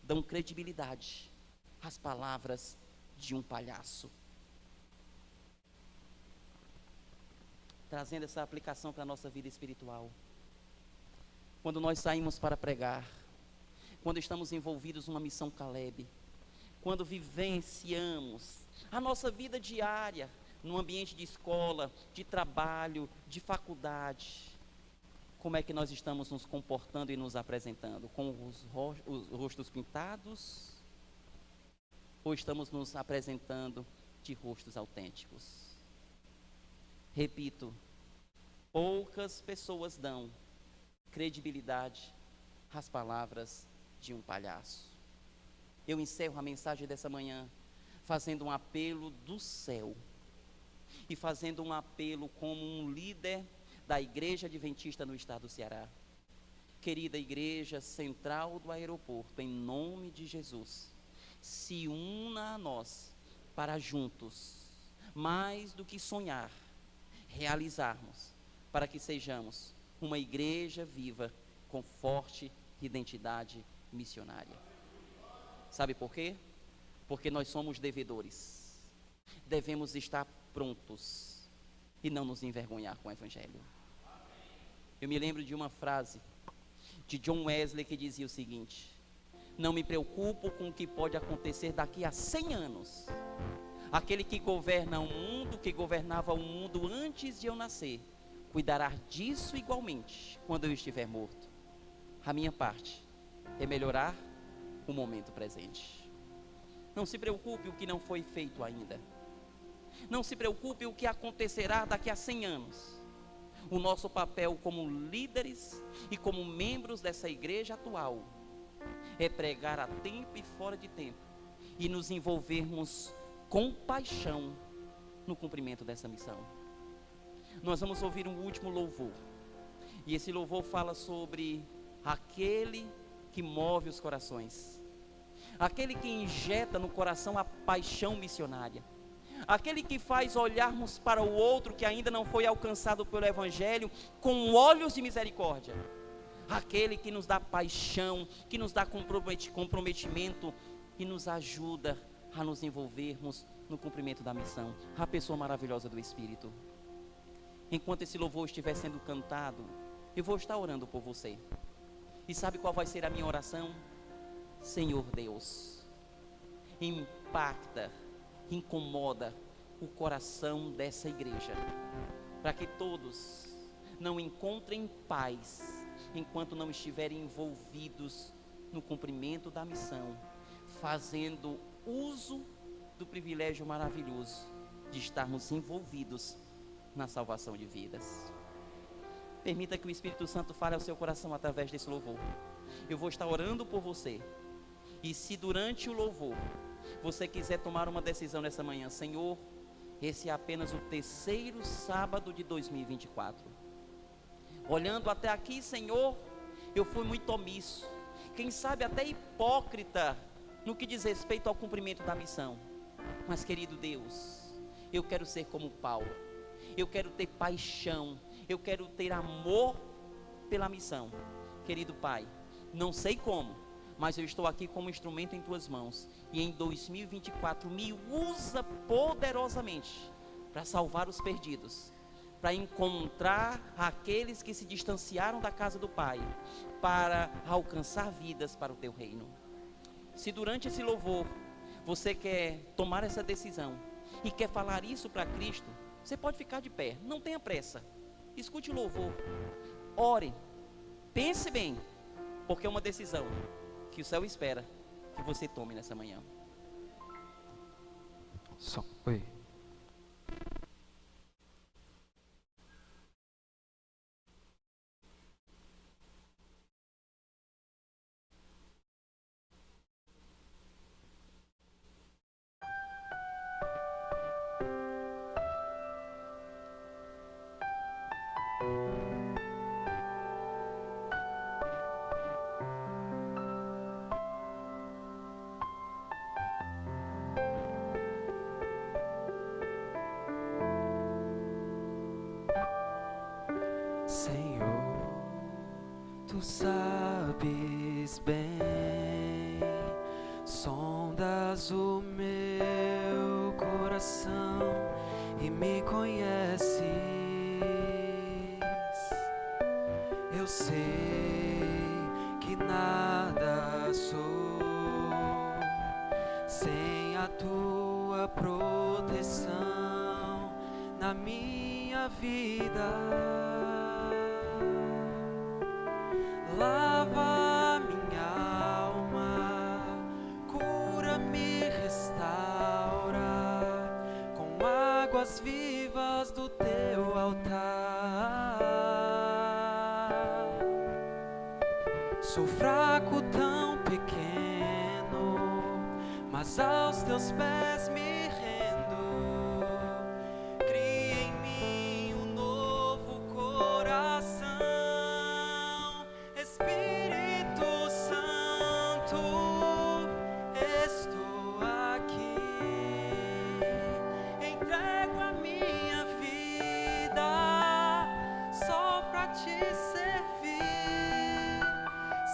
dão credibilidade às palavras de um palhaço. Trazendo essa aplicação para a nossa vida espiritual. Quando nós saímos para pregar, quando estamos envolvidos numa missão Caleb, quando vivenciamos a nossa vida diária, no ambiente de escola, de trabalho, de faculdade, como é que nós estamos nos comportando e nos apresentando? Com os rostos pintados? Ou estamos nos apresentando de rostos autênticos? Repito, poucas pessoas dão credibilidade às palavras de um palhaço. Eu encerro a mensagem dessa manhã fazendo um apelo do céu e fazendo um apelo como um líder da Igreja Adventista no estado do Ceará. Querida Igreja Central do Aeroporto, em nome de Jesus, se una a nós para juntos, mais do que sonhar, realizarmos, para que sejamos uma igreja viva com forte identidade missionária. Sabe por quê? Porque nós somos devedores. Devemos estar prontos e não nos envergonhar com o Evangelho. Eu me lembro de uma frase de John Wesley que dizia o seguinte: não me preocupo com o que pode acontecer daqui a 100 anos. Aquele que governa o mundo, que governava o mundo antes de eu nascer, cuidará disso igualmente quando eu estiver morto. A minha parte é melhorar o momento presente. Não se preocupe o que não foi feito ainda. Não se preocupe o que acontecerá daqui a 100 anos. O nosso papel como líderes e como membros dessa igreja atual é pregar a tempo e fora de tempo e nos envolvermos com paixão no cumprimento dessa missão. Nós vamos ouvir um último louvor, e esse louvor fala sobre aquele que move os corações, aquele que injeta no coração a paixão missionária, aquele que faz olharmos para o outro que ainda não foi alcançado pelo Evangelho com olhos de misericórdia, aquele que nos dá paixão, que nos dá comprometimento e nos ajuda a nos envolvermos no cumprimento da missão, a pessoa maravilhosa do Espírito. Enquanto esse louvor estiver sendo cantado, eu vou estar orando por você. E sabe qual vai ser a minha oração? Senhor Deus, impacta, incomoda o coração dessa igreja, para que todos não encontrem paz enquanto não estiverem envolvidos no cumprimento da missão, fazendo uso do privilégio maravilhoso de estarmos envolvidos na salvação de vidas. Permita que o Espírito Santo fale ao seu coração através desse louvor. Eu vou estar orando por você. E se durante o louvor você quiser tomar uma decisão nessa manhã: Senhor, esse é apenas o terceiro sábado de 2024. Olhando até aqui, Senhor, eu fui muito omisso, quem sabe até hipócrita no que diz respeito ao cumprimento da missão. Mas, querido Deus, eu quero ser como Paulo. Eu quero ter paixão, eu quero ter amor pela missão. Querido Pai, não sei como, mas eu estou aqui como instrumento em Tuas mãos. E em 2024 me usa poderosamente para salvar os perdidos, para encontrar aqueles que se distanciaram da casa do Pai, para alcançar vidas para o Teu reino. Se durante esse louvor você quer tomar essa decisão e quer falar isso para Cristo, você pode ficar de pé, não tenha pressa. Escute o louvor, ore, pense bem, porque é uma decisão que o céu espera que você tome nessa manhã. Oi. Senhor, Tu sabes bem, sondas o meu coração e me conheces. Eu sei que nada sou sem a Tua proteção na minha vida. Lava minha alma, cura-me, restaura com águas vivas do Teu altar. Sou fraco, tão pequeno, mas aos Teus pés me rendo. Cria em mim um novo coração. Espírito Santo, estou aqui, entrego a minha vida só pra Te servir.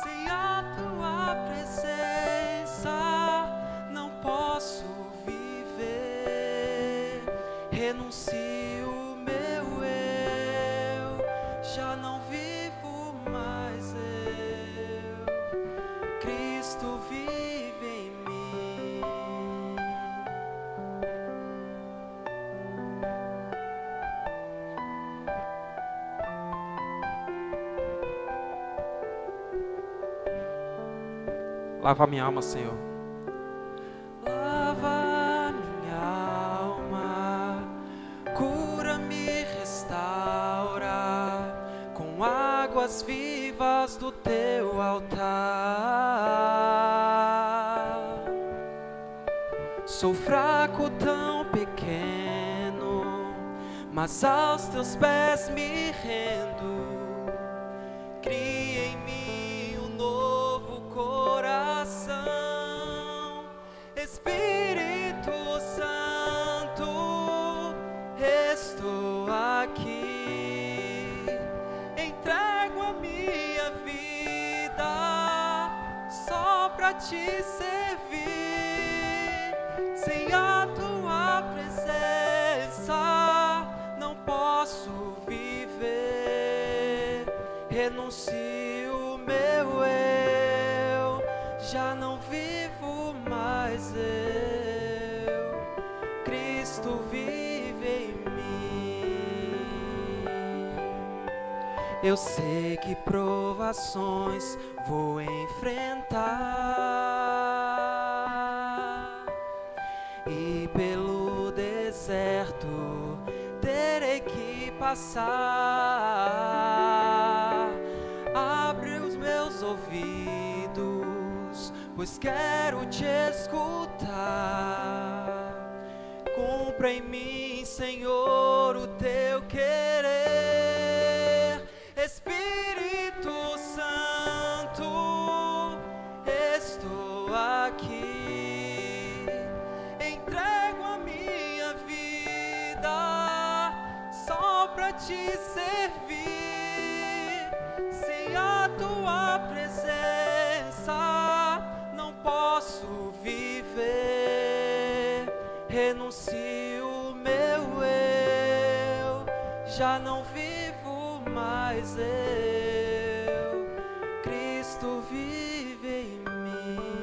Sem a Tua presença não posso viver. Renuncio o meu eu, já não vivo mais eu. Cristo vive em mim. Lava minha alma, Senhor. Lava minha alma, cura-me, restaura com águas vivas do Teu altar. Sou fraco, tão pequeno, mas aos Teus pés me rendo. Cria em mim um novo coração. Espírito Santo, pra te servir. Sem a tua presença não posso viver. Renuncio meu eu, já não vivo mais eu. Cristo vive em mim. Eu sei que provações vou enfrentar, e pelo deserto terei que passar. Abre os meus ouvidos, pois quero te escutar. Cumpra em mim, Senhor, o teu querer. Espírito Santo, estou aqui. Entrego a minha vida só pra te servir. Sem a tua presença não posso viver. Renuncio meu eu, já não vivo mais eu. Cristo vive em mim.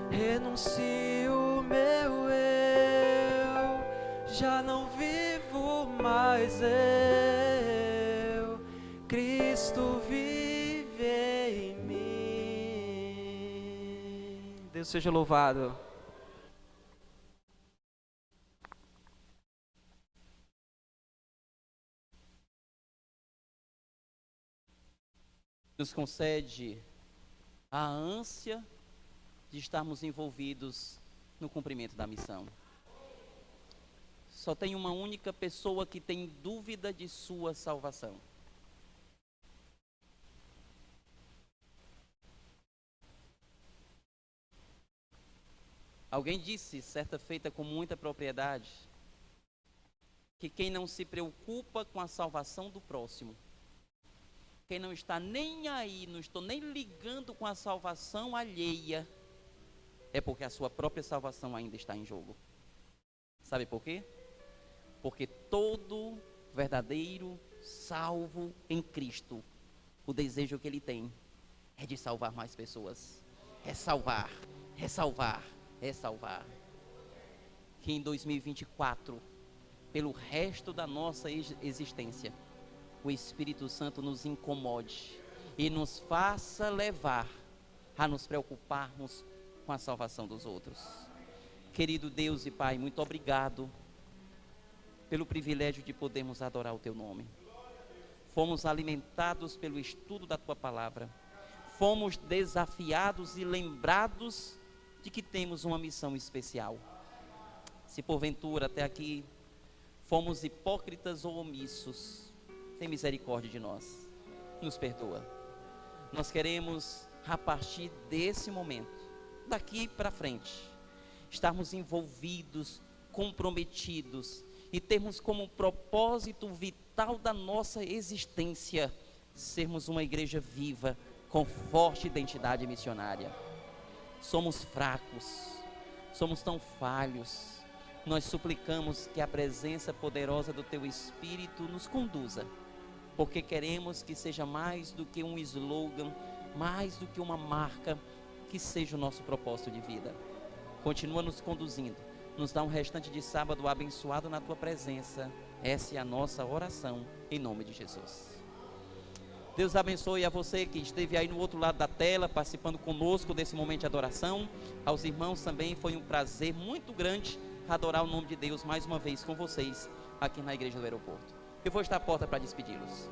Renuncio meu eu, já não vivo mais eu. Cristo vive em mim. Deus seja louvado. Nos concede a ânsia de estarmos envolvidos no cumprimento da missão. Só tem uma única pessoa que tem dúvida de sua salvação. Alguém disse, certa feita com muita propriedade, que quem não se preocupa com a salvação do próximo, quem não está nem aí, não estou nem ligando com a salvação alheia, é porque a sua própria salvação ainda está em jogo. Sabe por quê? Porque todo verdadeiro salvo em Cristo, o desejo que ele tem é de salvar mais pessoas. É salvar, é salvar, é salvar. Que em 2024, pelo resto da nossa existência, o Espírito Santo nos incomode e nos faça levar a nos preocuparmos com a salvação dos outros. Querido Deus e Pai, muito obrigado pelo privilégio de podermos adorar o Teu nome. Fomos alimentados pelo estudo da Tua palavra. Fomos desafiados e lembrados de que temos uma missão especial. Se porventura até aqui fomos hipócritas ou omissos, tem misericórdia de nós, nos perdoa. Nós queremos, a partir desse momento, daqui para frente, estarmos envolvidos, comprometidos e termos como propósito vital da nossa existência sermos uma igreja viva, com forte identidade missionária. Somos fracos, somos tão falhos. Nós suplicamos que a presença poderosa do Teu Espírito nos conduza, porque queremos que seja mais do que um slogan, mais do que uma marca, que seja o nosso propósito de vida. Continua nos conduzindo, nos dá um restante de sábado abençoado na Tua presença. Essa é a nossa oração, em nome de Jesus. Deus abençoe a você que esteve aí no outro lado da tela, participando conosco desse momento de adoração. Aos irmãos também foi um prazer muito grande adorar o nome de Deus mais uma vez com vocês aqui na Igreja do Aeroporto. Eu vou estar à porta para despedi-los.